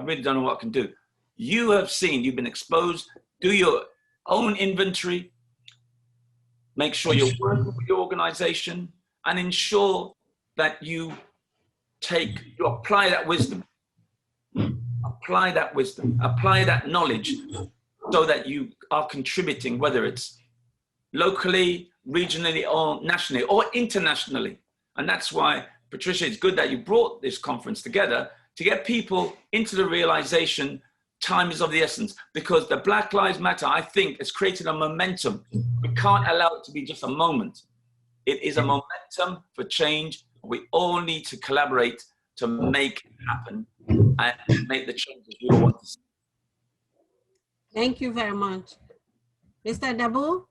[SPEAKER 4] really don't know what I can do. You have seen, you've been exposed, do your own inventory, make sure you're working with your organization, and ensure that you apply that wisdom. Apply that wisdom, apply that knowledge so that you are contributing, whether it's locally, regionally, or nationally, or internationally. And that's why, Patricia, it's good that you brought this conference together to get people into the realization time is of the essence, because the Black Lives Matter, I think, has created a momentum. We can't allow it to be just a moment. It is a momentum for change. We all need to collaborate to make it happen and make the changes we all want to see.
[SPEAKER 3] Thank you very much. Mr. Dabu?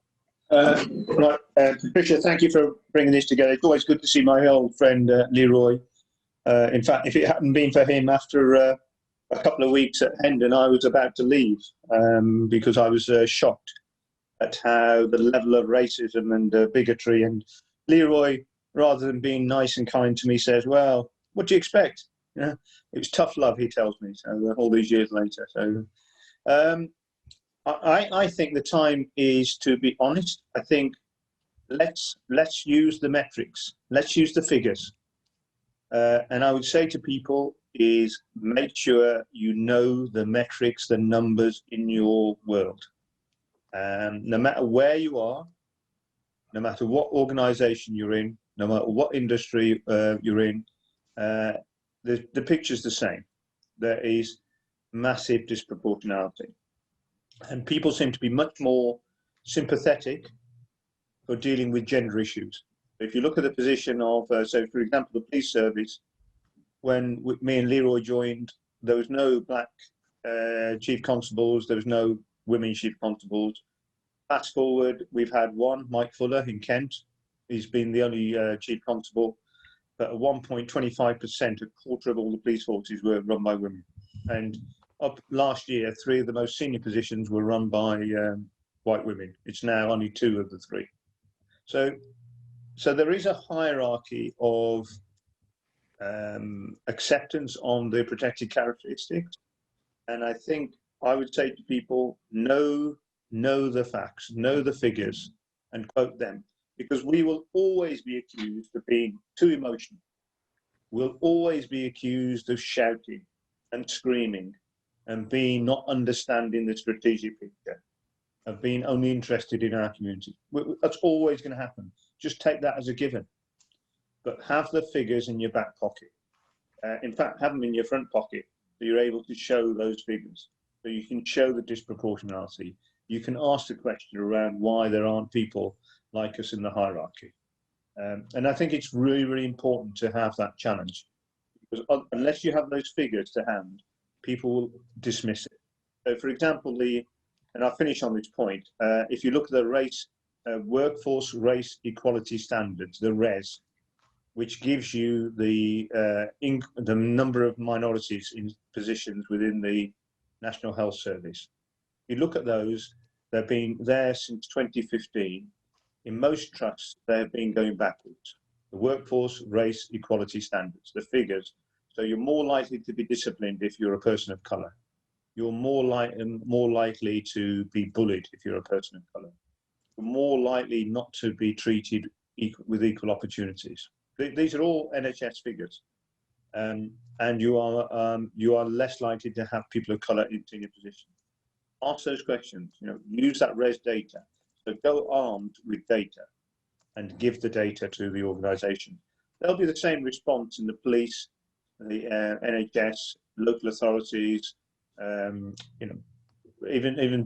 [SPEAKER 6] Patricia, thank you for bringing this together. It's always good to see my old friend Leroy. In fact, if it hadn't been for him, after a couple of weeks at Hendon, I was about to leave because I was shocked at how the level of racism and bigotry. And Leroy rather than being nice and kind to me, says, well, what do you expect? Yeah, it was tough love, he tells me, so all these years later. So I think the time is to be honest. I think let's use the metrics, let's use the figures. And I would say to people is make sure you know the metrics, the numbers in your world. No matter where you are, no matter what organization you're in, no matter what industry you're in, the picture's the same. There is massive disproportionality. And people seem to be much more sympathetic for dealing with gender issues. If you look at the position of, so for example, the police service, when me and Leroy joined, there was no black chief constables, there was no women chief constables. Fast forward, we've had one, Mike Fuller in Kent. He's been the only chief constable, but at one point, 25%, a quarter of all the police forces were run by women. And up last year, 3 of the most senior positions were run by white women. It's now only 2 of the 3. So there is a hierarchy of acceptance on the protected characteristics. And I think I would say to people, know the facts, know the figures, and quote them, because we will always be accused of being too emotional. We'll always be accused of shouting and screaming and being not understanding the strategic picture, of being only interested in our community. That's always going to happen. Just take that as a given. But have the figures in your back pocket. In fact, have them in your front pocket so you're able to show those figures. So you can show the disproportionality. You can ask the question around why there aren't people like us in the hierarchy. And I think it's really, really important to have that challenge. Because unless you have those figures to hand, people will dismiss it. So for example, and I'll finish on this point, if you look at the race, workforce race equality standards, the RES, which gives you the number of minorities in positions within the National Health Service. You look at those, they've been there since 2015. In most trusts, they've been going backwards. The workforce race equality standards, the figures. So you're more likely to be disciplined if you're a person of colour. You're more likely to be bullied if you're a person of colour. You're more likely not to be treated with equal opportunities. These are all NHS figures, and you are less likely to have people of colour in senior positions. Ask those questions. Use that res data. So go armed with data, and give the data to the organisation. There'll be the same response in the police, the NHS, local authorities, even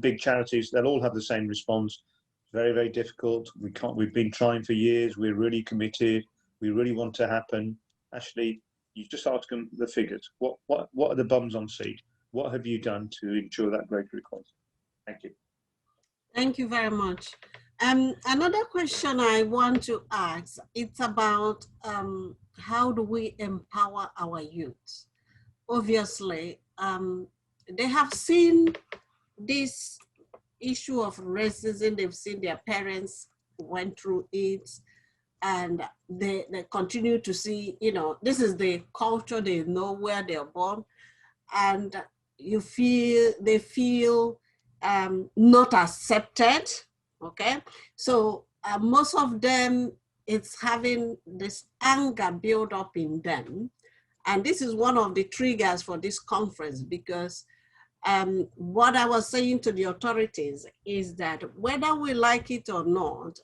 [SPEAKER 6] big charities. They'll all have the same response. Very, very difficult. We've been trying for years. We're really committed. We really want to happen. Actually, you just ask them the figures. What are the bums on seat? What have you done to ensure that greater equality? Thank you.
[SPEAKER 3] Thank you very much. Another question I want to ask, it's about how do we empower our youth? Obviously, they have seen this issue of racism, they've seen their parents went through it, and they continue to see, this is the culture, they know where they're born, and they feel not accepted, okay? So most of them, it's having this anger build up in them. And this is one of the triggers for this conference, because what I was saying to the authorities is that whether we like it or not,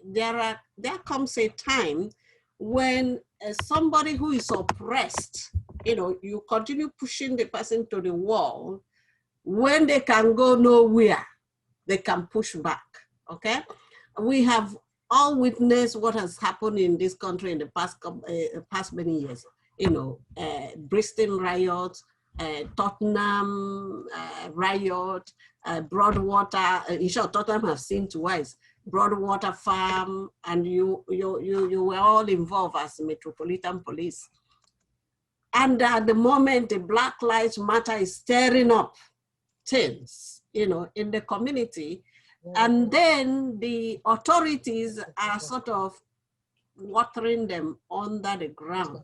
[SPEAKER 3] there comes a time when somebody who is oppressed, you continue pushing the person to the wall. When they can go nowhere, they can push back, okay? We have all witnessed what has happened in this country in the past many years. Bristol riot, Tottenham riot, Broadwater. In short, Tottenham have seen twice. Broadwater Farm, and you were all involved as Metropolitan Police. And at the moment, the Black Lives Matter is stirring up things, in the community. And then the authorities are sort of watering them under the ground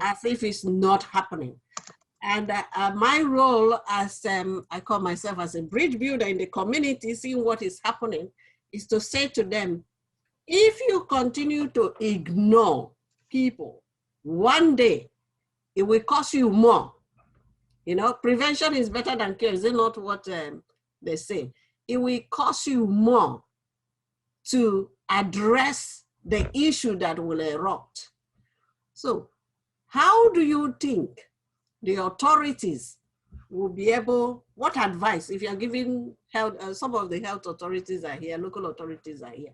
[SPEAKER 3] as if it's not happening. And my role as, I call myself as a bridge builder in the community, seeing what is happening, is to say to them, if you continue to ignore people, one day it will cost you more. You know, prevention is better than cure. Is it not what they say? It will cost you more to address the issue that will erupt. So how do you think the authorities will be able, what advice, if you're giving health, some of the health authorities are here, local authorities are here,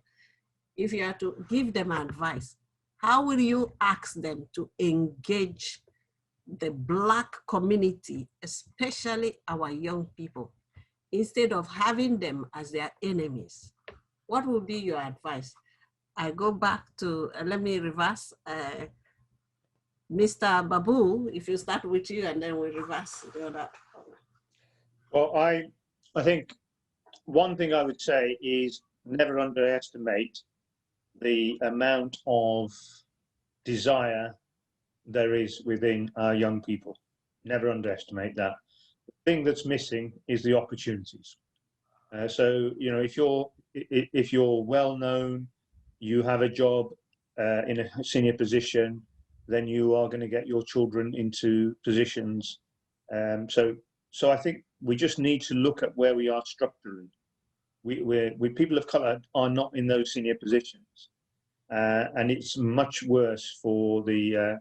[SPEAKER 3] if you are to give them advice, how will you ask them to engage the Black community, especially our young people, instead of having them as their enemies? What would be your advice? I go back to, let me reverse, Mr. Babu, if you start with you and then we reverse the other.
[SPEAKER 6] Well, I think one thing I would say is never underestimate the amount of desire there is within our young people. Never underestimate that. The thing that's missing is the opportunities. So, you know, if you're well known, you have a job in a senior position, then you are going to get your children into positions. So I think we just need to look at where we are structurally. We people of colour are not in those senior positions, and it's much worse for the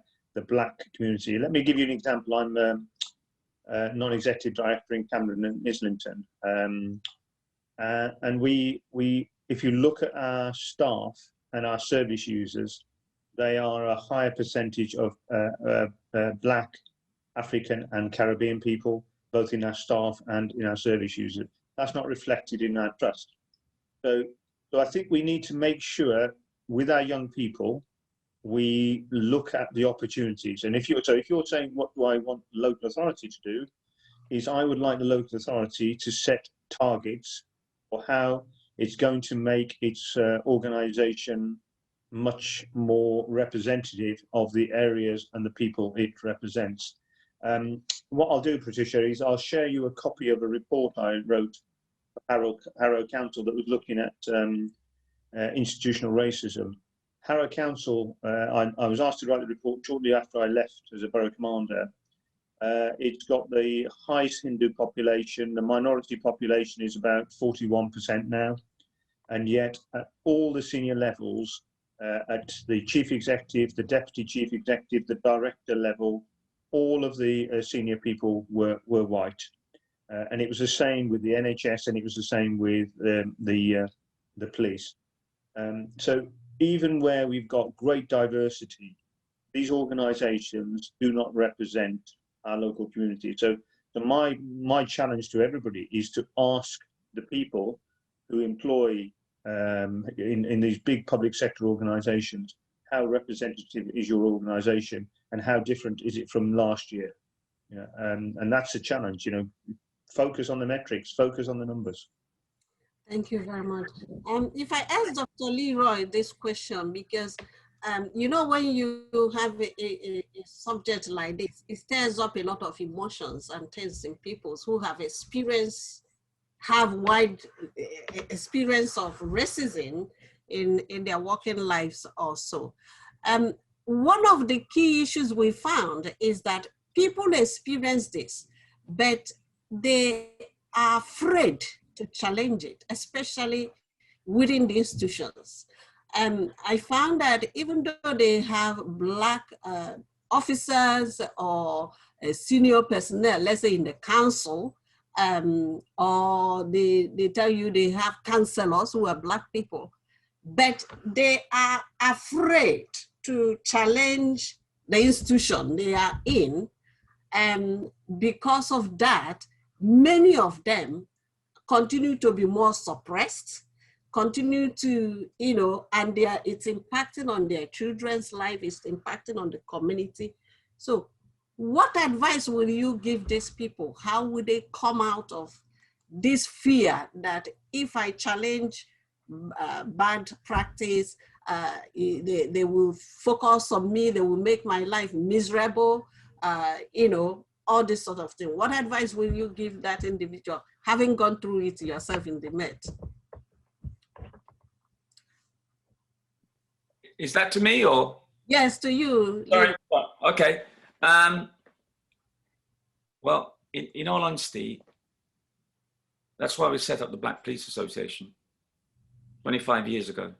[SPEAKER 6] Black community. Let me give you an example. I'm a non-executive director in Camden and Islington, and we if you look at our staff and our service users, they are a higher percentage of Black, African and Caribbean people, both in our staff and in our service users. That's not reflected in our trust. So I think we need to make sure with our young people, we look at the opportunities. And if you're saying, what do I want local authority to do, is I would like the local authority to set targets for how it's going to make its organisation much more representative of the areas and the people it represents. What I'll do, Patricia, is I'll share you a copy of a report I wrote for Harrow Council that was looking at institutional racism. Harrow Council, I was asked to write the report shortly after I left as a borough commander. It's got the highest Hindu population. The minority population is about 41% now. And yet at all the senior levels, at the chief executive, the deputy chief executive, the director level, all of the senior people were white. And it was the same with the NHS, and it was the same with the police. So even where we've got great diversity, these organisations do not represent our local community. So my challenge to everybody is to ask the people who employ in these big public sector organisations, how representative is your organisation and how different is it from last year? Yeah, and that's a challenge, you know, focus on the metrics, focus on the numbers.
[SPEAKER 3] Thank you very much. If I ask Dr. Leroy this question, because you know, when you have a subject like this, it stirs up a lot of emotions and things in people who have wide experience of racism in their working lives also. One of the key issues we found is that people experience this, but they are afraid to challenge it, especially within the institutions. I found that even though they have Black officers or senior personnel, let's say in the council, or they tell you they have counselors who are Black people, but they are afraid to challenge the institution they are in. And because of that, many of them continue to be more suppressed, continue to, you know, and it's impacting on their children's life, it's impacting on the community. So what advice will you give these people? How would they come out of this fear that if I challenge bad practice, They will focus on me. They will make my life miserable. You know, all this sort of thing. What advice will you give that individual, having gone through it yourself in the Met?
[SPEAKER 4] Is that to me or?
[SPEAKER 3] Yes, to you.
[SPEAKER 4] Sorry. Okay. Well, in all honesty, that's why we set up the Black Police Association 25 years ago.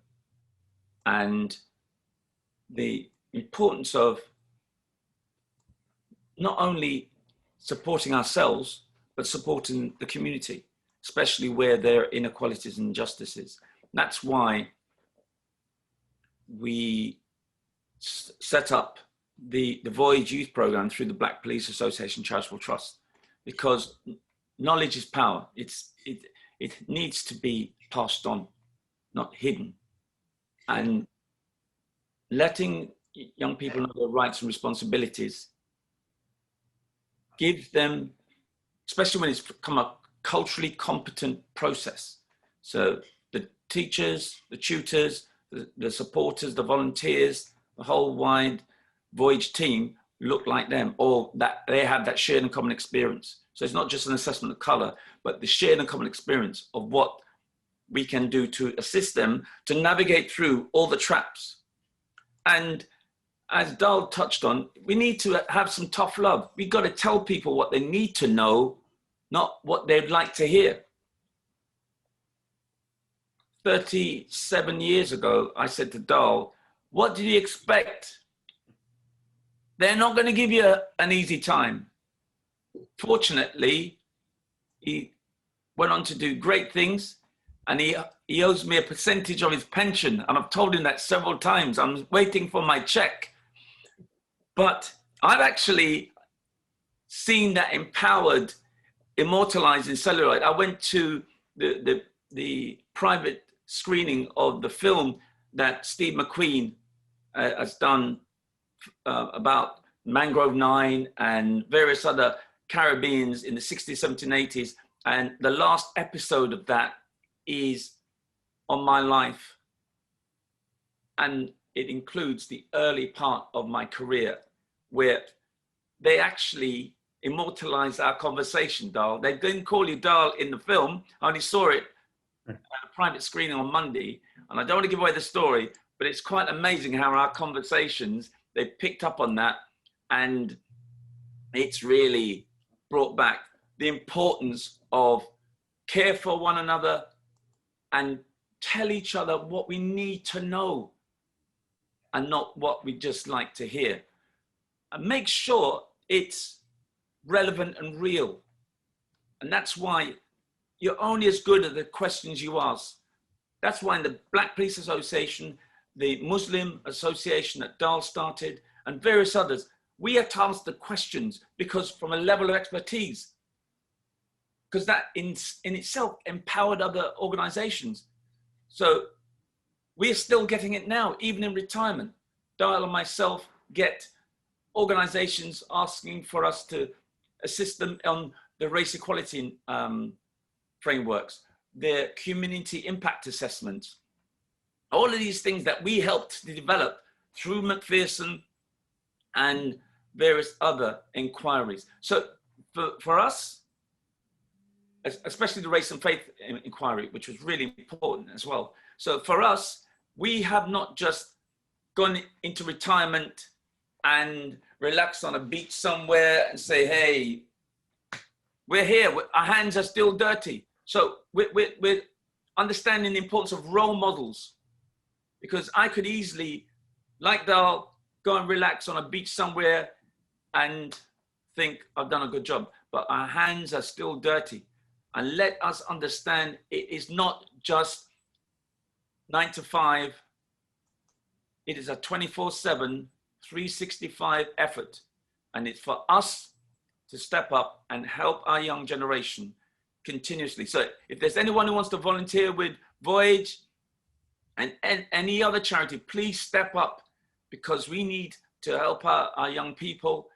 [SPEAKER 4] And the importance of not only supporting ourselves, but supporting the community, especially where there are inequalities and injustices. That's why we set up the Voyage Youth Program through the Black Police Association Charitable Trust, because knowledge is power. It needs to be passed on, not hidden. And letting young people know their rights and responsibilities gives them, especially when it's become a culturally competent process. So the teachers, the tutors, the supporters, the volunteers, the whole wide Voyage team look like them, or that they have that shared and common experience. So it's not just an assessment of color, but the shared and common experience of what we can do to assist them to navigate through all the traps. And as Dal touched on, we need to have some tough love. We've got to tell people what they need to know, not what they'd like to hear. 37 years ago, I said to Dal, what did you expect? They're not going to give you an easy time. Fortunately, he went on to do great things, and he owes me a percentage of his pension. And I've told him that several times. I'm waiting for my check. But I've actually seen that empowered, immortalized in celluloid. I went to the private screening of the film that Steve McQueen has done about Mangrove 9 and various other Caribbeans in the 60s, 70s, and 80s. And the last episode of that is on my life. And it includes the early part of my career, where they actually immortalized our conversation, Dal. They didn't call you Dal in the film. I only saw it at a private screening on Monday. And I don't want to give away the story, but it's quite amazing how our conversations, they picked up on that. And it's really brought back the importance of care for one another and tell each other what we need to know and not what we just like to hear. And make sure it's relevant and real. And that's why you're only as good as the questions you ask. That's why in the Black Police Association, the Muslim Association that Dal started, and various others, we are tasked the questions because from a level of expertise, because that in itself empowered other organizations. So we're still getting it now, even in retirement. Dal and myself get organizations asking for us to assist them on the race equality frameworks, their community impact assessments, all of these things that we helped to develop through McPherson and various other inquiries. So for us, especially the race and faith inquiry, which was really important as well. So for us, we have not just gone into retirement and relaxed on a beach somewhere and say, hey, we're here, our hands are still dirty. So we're understanding the importance of role models, because I could easily, like Dal, go and relax on a beach somewhere and think I've done a good job, but our hands are still dirty. And let us understand it is not just 9 to 5, it is a 24/7, 365 effort. And it's for us to step up and help our young generation continuously. So if there's anyone who wants to volunteer with Voyage and any other charity, please step up, because we need to help our young people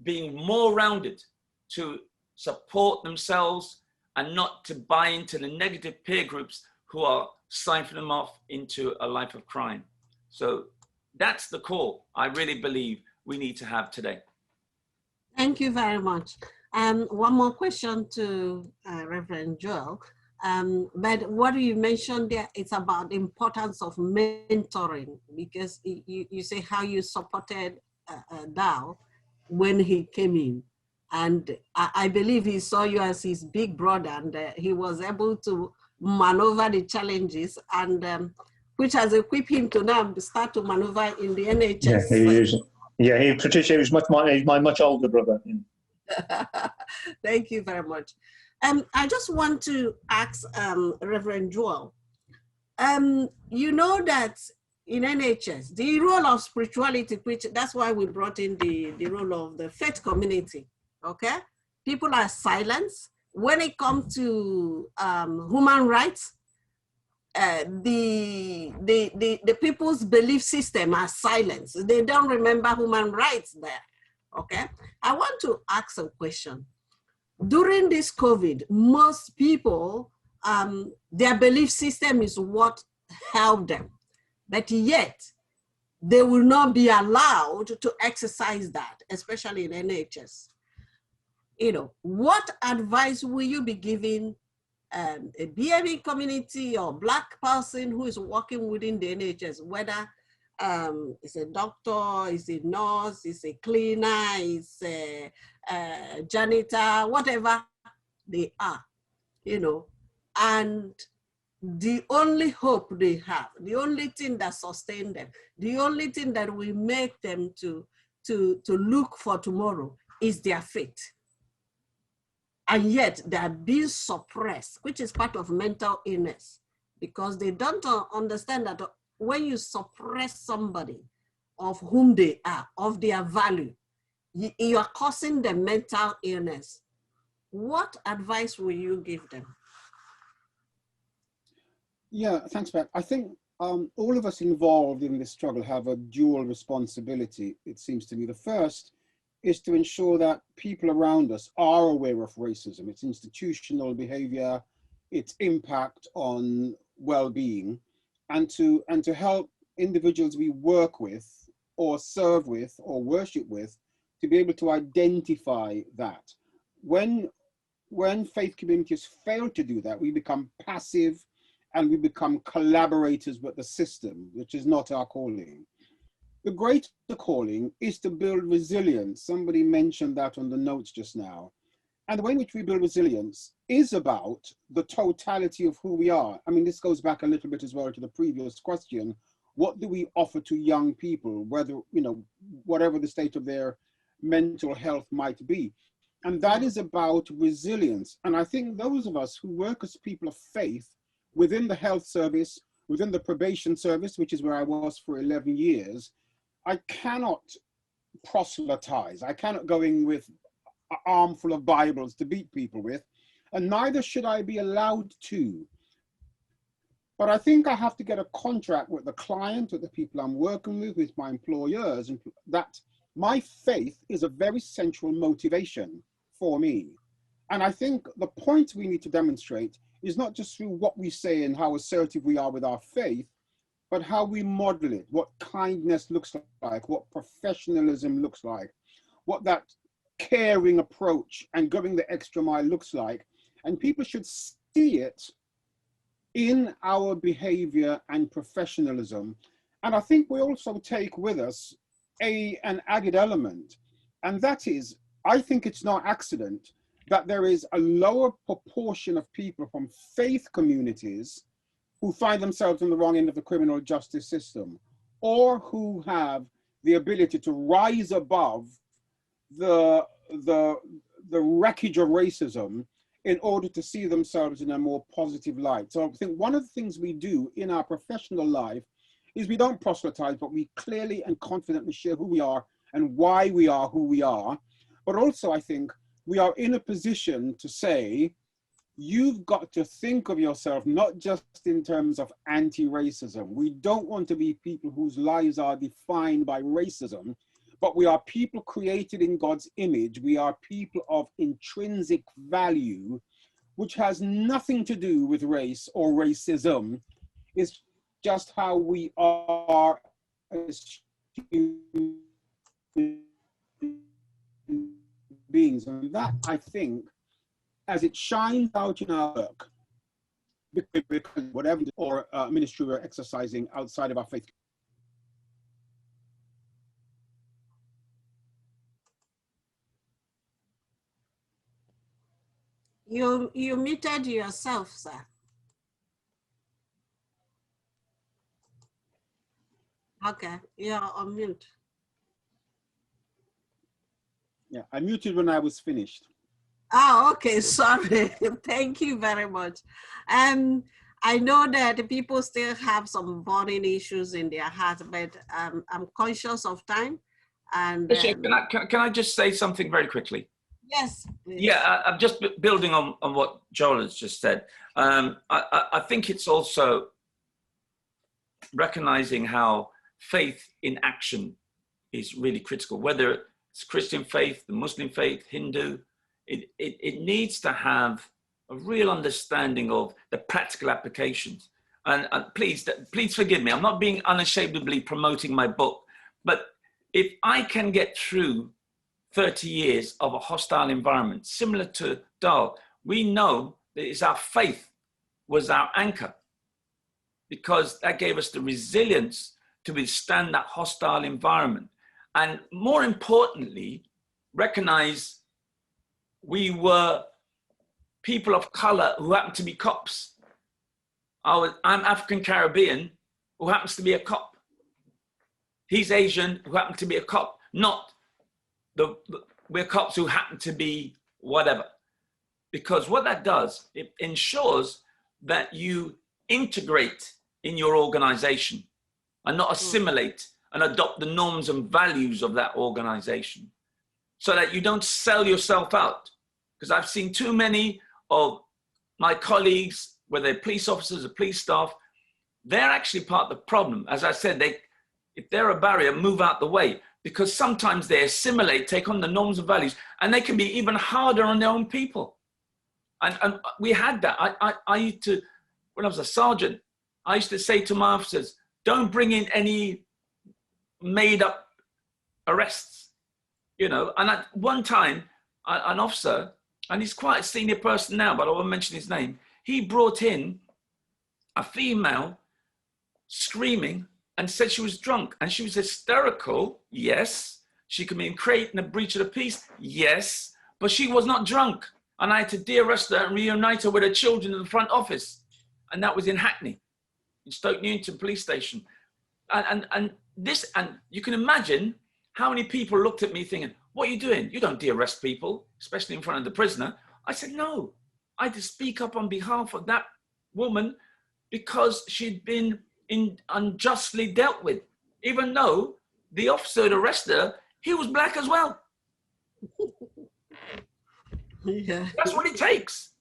[SPEAKER 4] being more rounded to support themselves and not to buy into the negative peer groups who are siphoning them off into a life of crime. So that's the call I really believe we need to have today.
[SPEAKER 3] Thank you very much. One more question to Reverend Joel. But what you mentioned there, it's about the importance of mentoring, because you say how you supported Dow when he came in. And I believe he saw you as his big brother, and he was able to maneuver the challenges, and which has equipped him to now start to maneuver in the NHS.
[SPEAKER 6] Yeah, he is. Yeah, Patricia is my much older brother. Yeah.
[SPEAKER 3] Thank you very much. I just want to ask Reverend Joel, you know that in NHS, the role of spirituality, which that's why we brought in the role of the faith community, okay? People are silenced. When it comes to human rights, the people's belief system are silenced. They don't remember human rights there, okay? I want to ask a question. During this COVID, most people, their belief system is what helped them, but yet they will not be allowed to exercise that, especially in NHS. You know, what advice will you be giving a BME community or Black person who is working within the NHS, whether it's a doctor, it's a nurse, it's a cleaner, it's a janitor, whatever they are, you know, and the only hope they have, the only thing that sustains them, the only thing that will make them to look for tomorrow is their faith. And yet they are being suppressed, which is part of mental illness, because they don't understand that when you suppress somebody of whom they are, of their value, you are causing them mental illness. What advice will you give them?
[SPEAKER 2] Yeah, thanks, Pat. I think all of us involved in this struggle have a dual responsibility, it seems to me. The first is to ensure that people around us are aware of racism, its institutional behavior, its impact on well-being, and to help individuals we work with or serve with or worship with to be able to identify that. When faith communities fail to do that, we become passive and we become collaborators with the system, which is not our calling. The greater calling is to build resilience. Somebody mentioned that on the notes just now. And the way in which we build resilience is about the totality of who we are. I mean, this goes back a little bit as well to the previous question. What do we offer to young people, whether, you know, whatever the state of their mental health might be? And that is about resilience. And I think those of us who work as people of faith within the health service, within the probation service, which is where I was for 11 years, I cannot proselytize. I cannot go in with an armful of Bibles to beat people with, and neither should I be allowed to. But I think I have to get a contract with the client, with the people I'm working with my employers, and that my faith is a very central motivation for me. And I think the point we need to demonstrate is not just through what we say and how assertive we are with our faith, but how we model it, what kindness looks like, what professionalism looks like, what that caring approach and going the extra mile looks like. And people should see it in our behavior and professionalism. And I think we also take with us an added element, and that is, I think it's no accident that there is a lower proportion of people from faith communities who find themselves on the wrong end of the criminal justice system, or who have the ability to rise above the wreckage of racism in order to see themselves in a more positive light. So I think one of the things we do in our professional life is we don't proselytize, but we clearly and confidently share who we are and why we are who we are. But also I think we are in a position to say, you've got to think of yourself not just in terms of anti-racism. We don't want to be people whose lives are defined by racism, but we are people created in God's image. We are people of intrinsic value, which has nothing to do with race or racism. It's just how we are as human beings. And that, I think, as it shines out in our work, because whatever or ministry we're exercising outside of our faith.
[SPEAKER 3] You muted yourself, sir. Okay, you're on mute.
[SPEAKER 2] Yeah, I muted when I was finished.
[SPEAKER 3] Oh, okay, sorry. Thank you very much. I know that people still have some burning issues in their heart, but I'm conscious of time. And
[SPEAKER 4] can I just say something very quickly?
[SPEAKER 3] Yes, please.
[SPEAKER 4] Yeah, I'm just building on what Joel has just said. I think it's also recognizing how faith in action is really critical, whether it's Christian faith, the Muslim faith, Hindu. It needs to have a real understanding of the practical applications. And please forgive me, I'm not being unashamedly promoting my book, but if I can get through 30 years of a hostile environment, similar to Dahl, we know that it's our faith was our anchor, because that gave us the resilience to withstand that hostile environment. And more importantly, recognize we were people of color who happened to be cops. I'm African Caribbean who happens to be a cop. He's Asian who happens to be a cop, not we're cops who happen to be whatever. Because what that does, it ensures that you integrate in your organization and not assimilate and adopt the norms and values of that organization, so that you don't sell yourself out. Because I've seen too many of my colleagues, whether they're police officers or police staff, they're actually part of the problem. As I said, if they're a barrier, move out the way, because sometimes they assimilate, take on the norms and values, and they can be even harder on their own people. And we had that. I used to, when I was a sergeant, I used to say to my officers, don't bring in any made up arrests, you know. And at one time, an officer, and he's quite a senior person now, but I won't mention his name, he brought in a female screaming and said she was drunk, and she was hysterical. Yes. She could be creating a breach of the peace. Yes. But she was not drunk. And I had to de-arrest her and reunite her with her children in the front office. And that was in Hackney, in Stoke Newington police station. And you can imagine how many people looked at me thinking, what are you doing? You don't de-arrest people, especially in front of the prisoner. I said, no, I had to speak up on behalf of that woman because she'd been unjustly dealt with, even though the officer that arrested her, he was black as well.
[SPEAKER 3] Yeah.
[SPEAKER 4] That's what it takes.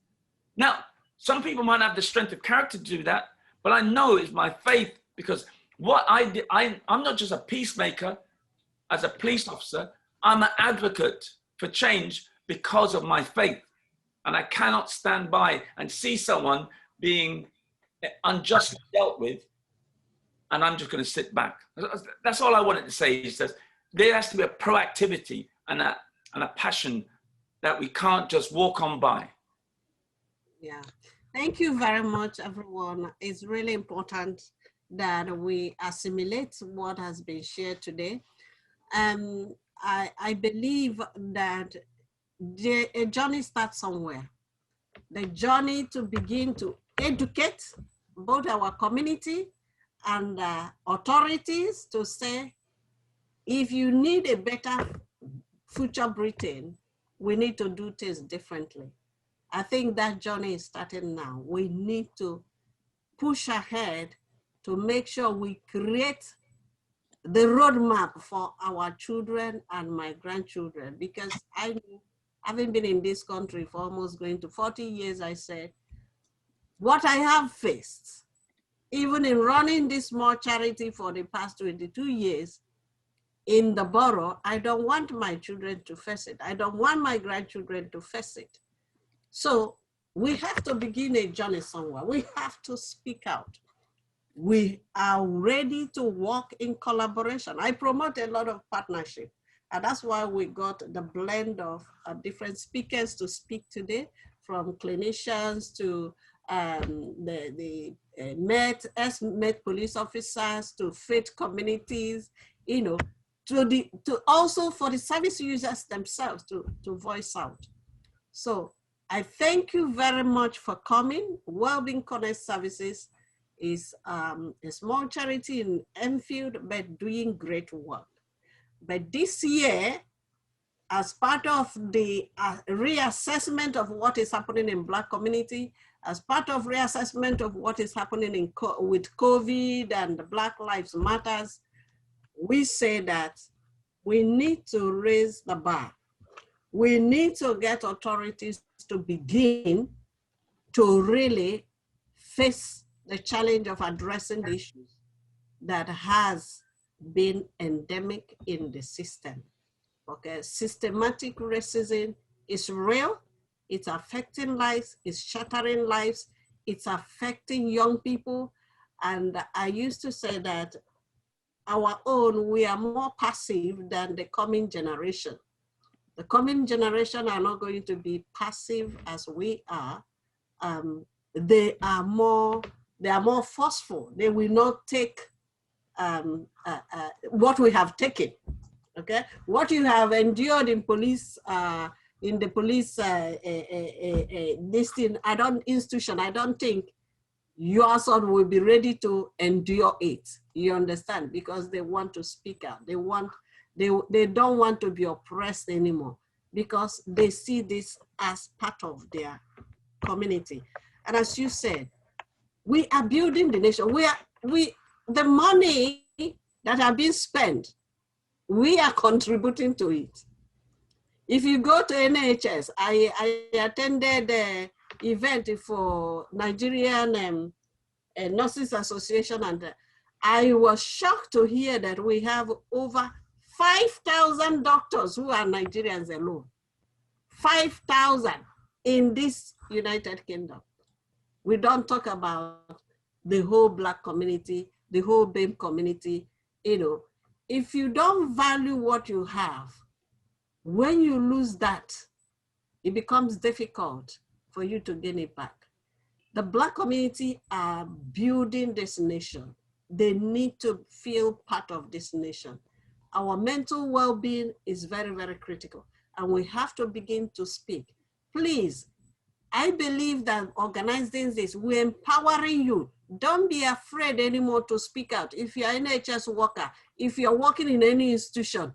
[SPEAKER 4] Now, some people might have the strength of character to do that, but I know it's my faith, because what I did, I'm not just a peacemaker as a police officer, I'm an advocate for change because of my faith. And I cannot stand by and see someone being unjustly dealt with, and I'm just going to sit back. That's all I wanted to say, is that there has to be a proactivity and a passion that we can't just walk on by.
[SPEAKER 3] Yeah, thank you very much, everyone. It's really important that we assimilate what has been shared today. I believe that a journey starts somewhere. The journey to begin to educate both our community and authorities to say, if you need a better future Britain, we need to do things differently. I think that journey is starting now. We need to push ahead to make sure we create the roadmap for our children and my grandchildren, because I know, having been in this country for almost going to 40 years, I said, what I have faced, even in running this small charity for the past 22 years in the borough, I don't want my children to face it. I don't want my grandchildren to face it. So we have to begin a journey somewhere. We have to speak out. we are ready to work in collaboration. I promote a lot of partnership, and that's why we got the blend of different speakers to speak today, from clinicians to the Met police officers, to faith communities, you know, to also for the service users themselves to voice out. So I thank you very much for coming. Wellbeing Connect Services is a small charity in Enfield, but doing great work. But this year, as part of the reassessment of what is happening in Black community, as part of reassessment of what is happening with COVID and the Black Lives Matters, we say that we need to raise the bar. We need to get authorities to begin to really face the challenge of addressing the issues that has been endemic in the system. Okay, systematic racism is real. It's affecting lives, it's shattering lives, it's affecting young people. And I used to say that our own, we are more passive than the coming generation. The coming generation are not going to be passive as we are. They are more forceful. They will not take what we have taken. Okay, what you have endured in police, in the police this thing, institution, I don't think your son will be ready to endure it. You understand? Because they want to speak out. They don't want to be oppressed anymore, because they see this as part of their community. And as you said, we are building the nation. The money that are being spent, we are contributing to it. If you go to NHS, I attended the event for Nigerian Nurses Association, and I was shocked to hear that we have over 5,000 doctors who are Nigerians alone. 5,000 in this United Kingdom. We don't talk about the whole Black community, the whole BAME community. You know, if you don't value what you have, when you lose that, it becomes difficult for you to gain it back. The Black community are building this nation. They need to feel part of this nation. Our mental well-being is very, very critical, and we have to begin to speak. Please, I believe that organizing this, we're empowering you. Don't be afraid anymore to speak out. If you're an NHS worker, if you're working in any institution,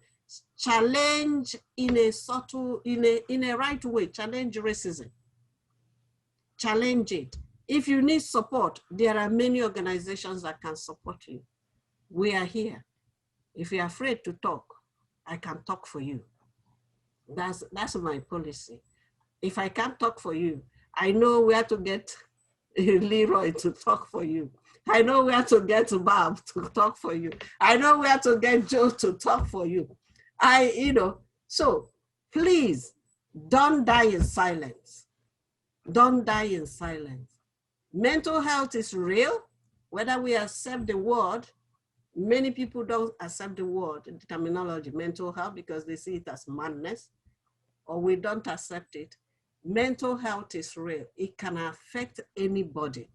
[SPEAKER 3] challenge in a subtle, in a right way, challenge racism. Challenge it. If you need support, there are many organizations that can support you. We are here. If you're afraid to talk, I can talk for you. That's my policy. If I can't talk for you, I know where to get Leroy to talk for you. I know where to get Bob to talk for you. I know where to get Joe to talk for you. So please don't die in silence. Don't die in silence. Mental health is real, whether we accept the word. Many people don't accept the word, the terminology, mental health, because they see it as madness, or we don't accept it. Mental health is real. It can affect anybody.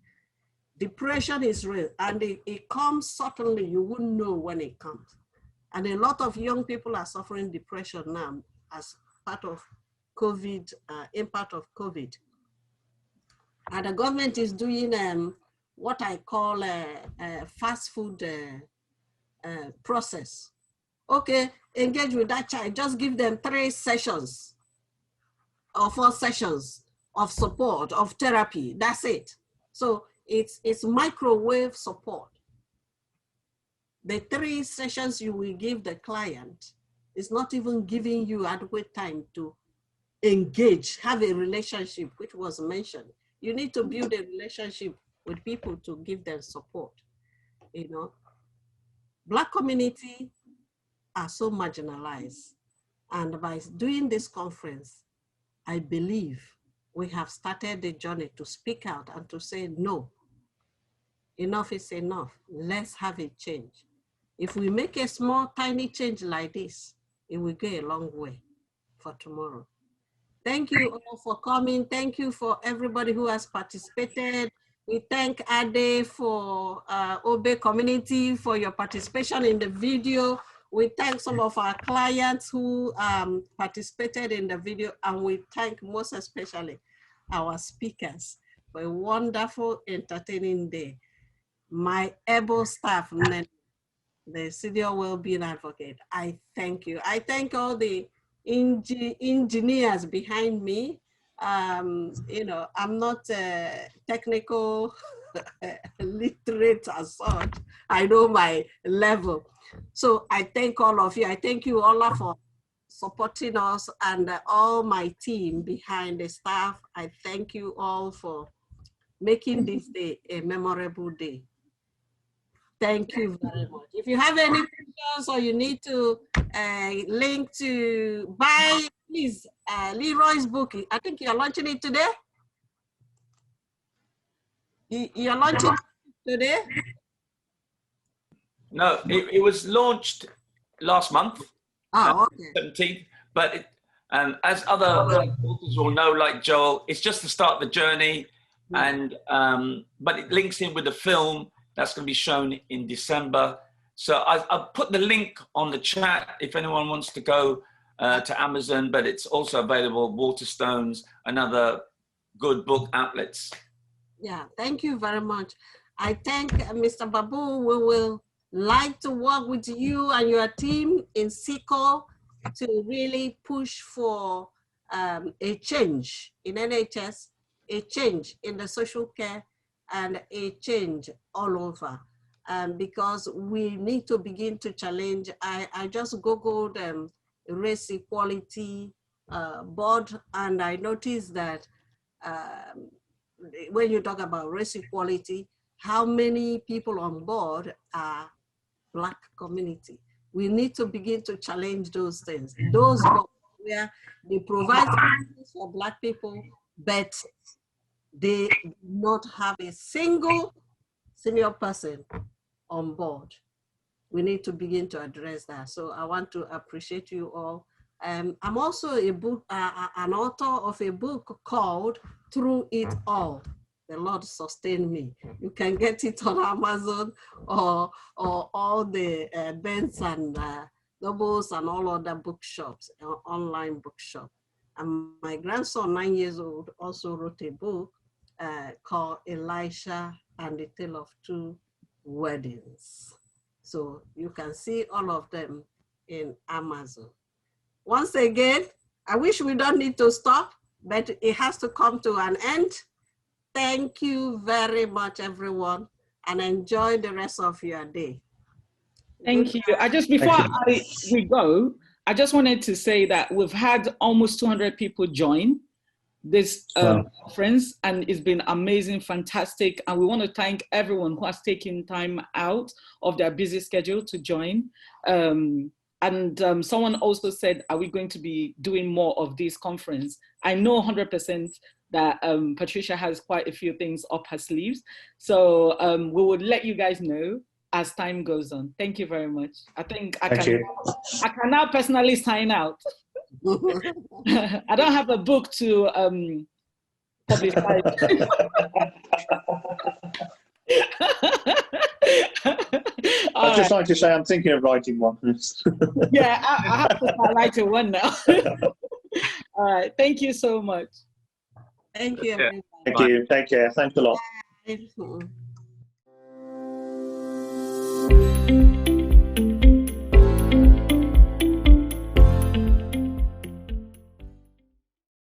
[SPEAKER 3] Depression is real, and it comes suddenly. You wouldn't know when it comes. And a lot of young people are suffering depression now as part of COVID, impact of COVID. And the government is doing what I call a fast food process. Okay, engage with that child. Just give them 3 sessions or 4 sessions of support, of therapy. That's it. So it's microwave support. The 3 sessions you will give the client is not even giving you adequate time to engage, have a relationship, which was mentioned. You need to build a relationship with people to give them support. You know, Black community are so marginalized. And by doing this conference, I believe we have started the journey to speak out and to say no. enough is enough. Let's have a change. If we make a small, tiny change like this, it will go a long way for tomorrow. Thank you all for coming. Thank you for everybody who has participated. We thank Ade for Obe community for your participation in the video. We thank some of our clients who participated in the video, and we thank most especially our speakers for a wonderful, entertaining day. My able staff, the Senior Wellbeing Advocate, I thank you. I thank all the engineers behind me. You know, I'm not technical literate as such. I know my level. So I thank all of you. I thank you all for supporting us, and all my team behind the staff. I thank you all for making this day a memorable day. Thank you very much. If you have any questions or you need to link to buy, please, Leroy's book. I think you're launching it today. You're launching it today?
[SPEAKER 4] No, it was launched last month,
[SPEAKER 3] okay.
[SPEAKER 4] 17th, but as other authors will know, like Joel, it's just to start the journey, and but it links in with the film that's going to be shown in December. So I'll put the link on the chat if anyone wants to go to Amazon, but it's also available Waterstones and other good book outlets.
[SPEAKER 3] Yeah, thank you very much. I thank Mr. Babu. We will like to work with you and your team in SICO to really push for a change in NHS, a change in the social care, and a change all over. Because we need to begin to challenge. I just Googled race equality board, and I noticed that when you talk about race equality, how many people on board are Black community. We need to begin to challenge those things. Those boards where they provide services for Black people, but they do not have a single senior person on board. We need to begin to address that. So I want to appreciate you all. I'm also an author of a book called Through It All. The Lord Sustain Me. You can get it on Amazon or all the Barnes and Nobles and all other bookshops, online bookshop. And my grandson, 9 years old, also wrote a book called Elisha and the Tale of Two Weddings. So you can see all of them in Amazon. Once again, I wish we don't need to stop, but it has to come to an end. Thank you very much, everyone, and enjoy the rest of your day.
[SPEAKER 1] Thank you. Before we go, I just wanted to say that we've had almost 200 people join this conference, and it's been amazing, fantastic. And we want to thank everyone who has taken time out of their busy schedule to join. Someone also said, are we going to be doing more of this conference? I know 100% that Patricia has quite a few things up her sleeves. So we will let you guys know as time goes on. Thank you very much. I think I can now personally sign out. I don't have a book to publicize.
[SPEAKER 6] I'd just like to say I'm thinking of writing one.
[SPEAKER 1] Yeah, I have to start writing one now. All right, thank you so much.
[SPEAKER 3] Thank you, everybody.
[SPEAKER 6] Thank you. Take care. Thanks a lot.
[SPEAKER 3] Bye.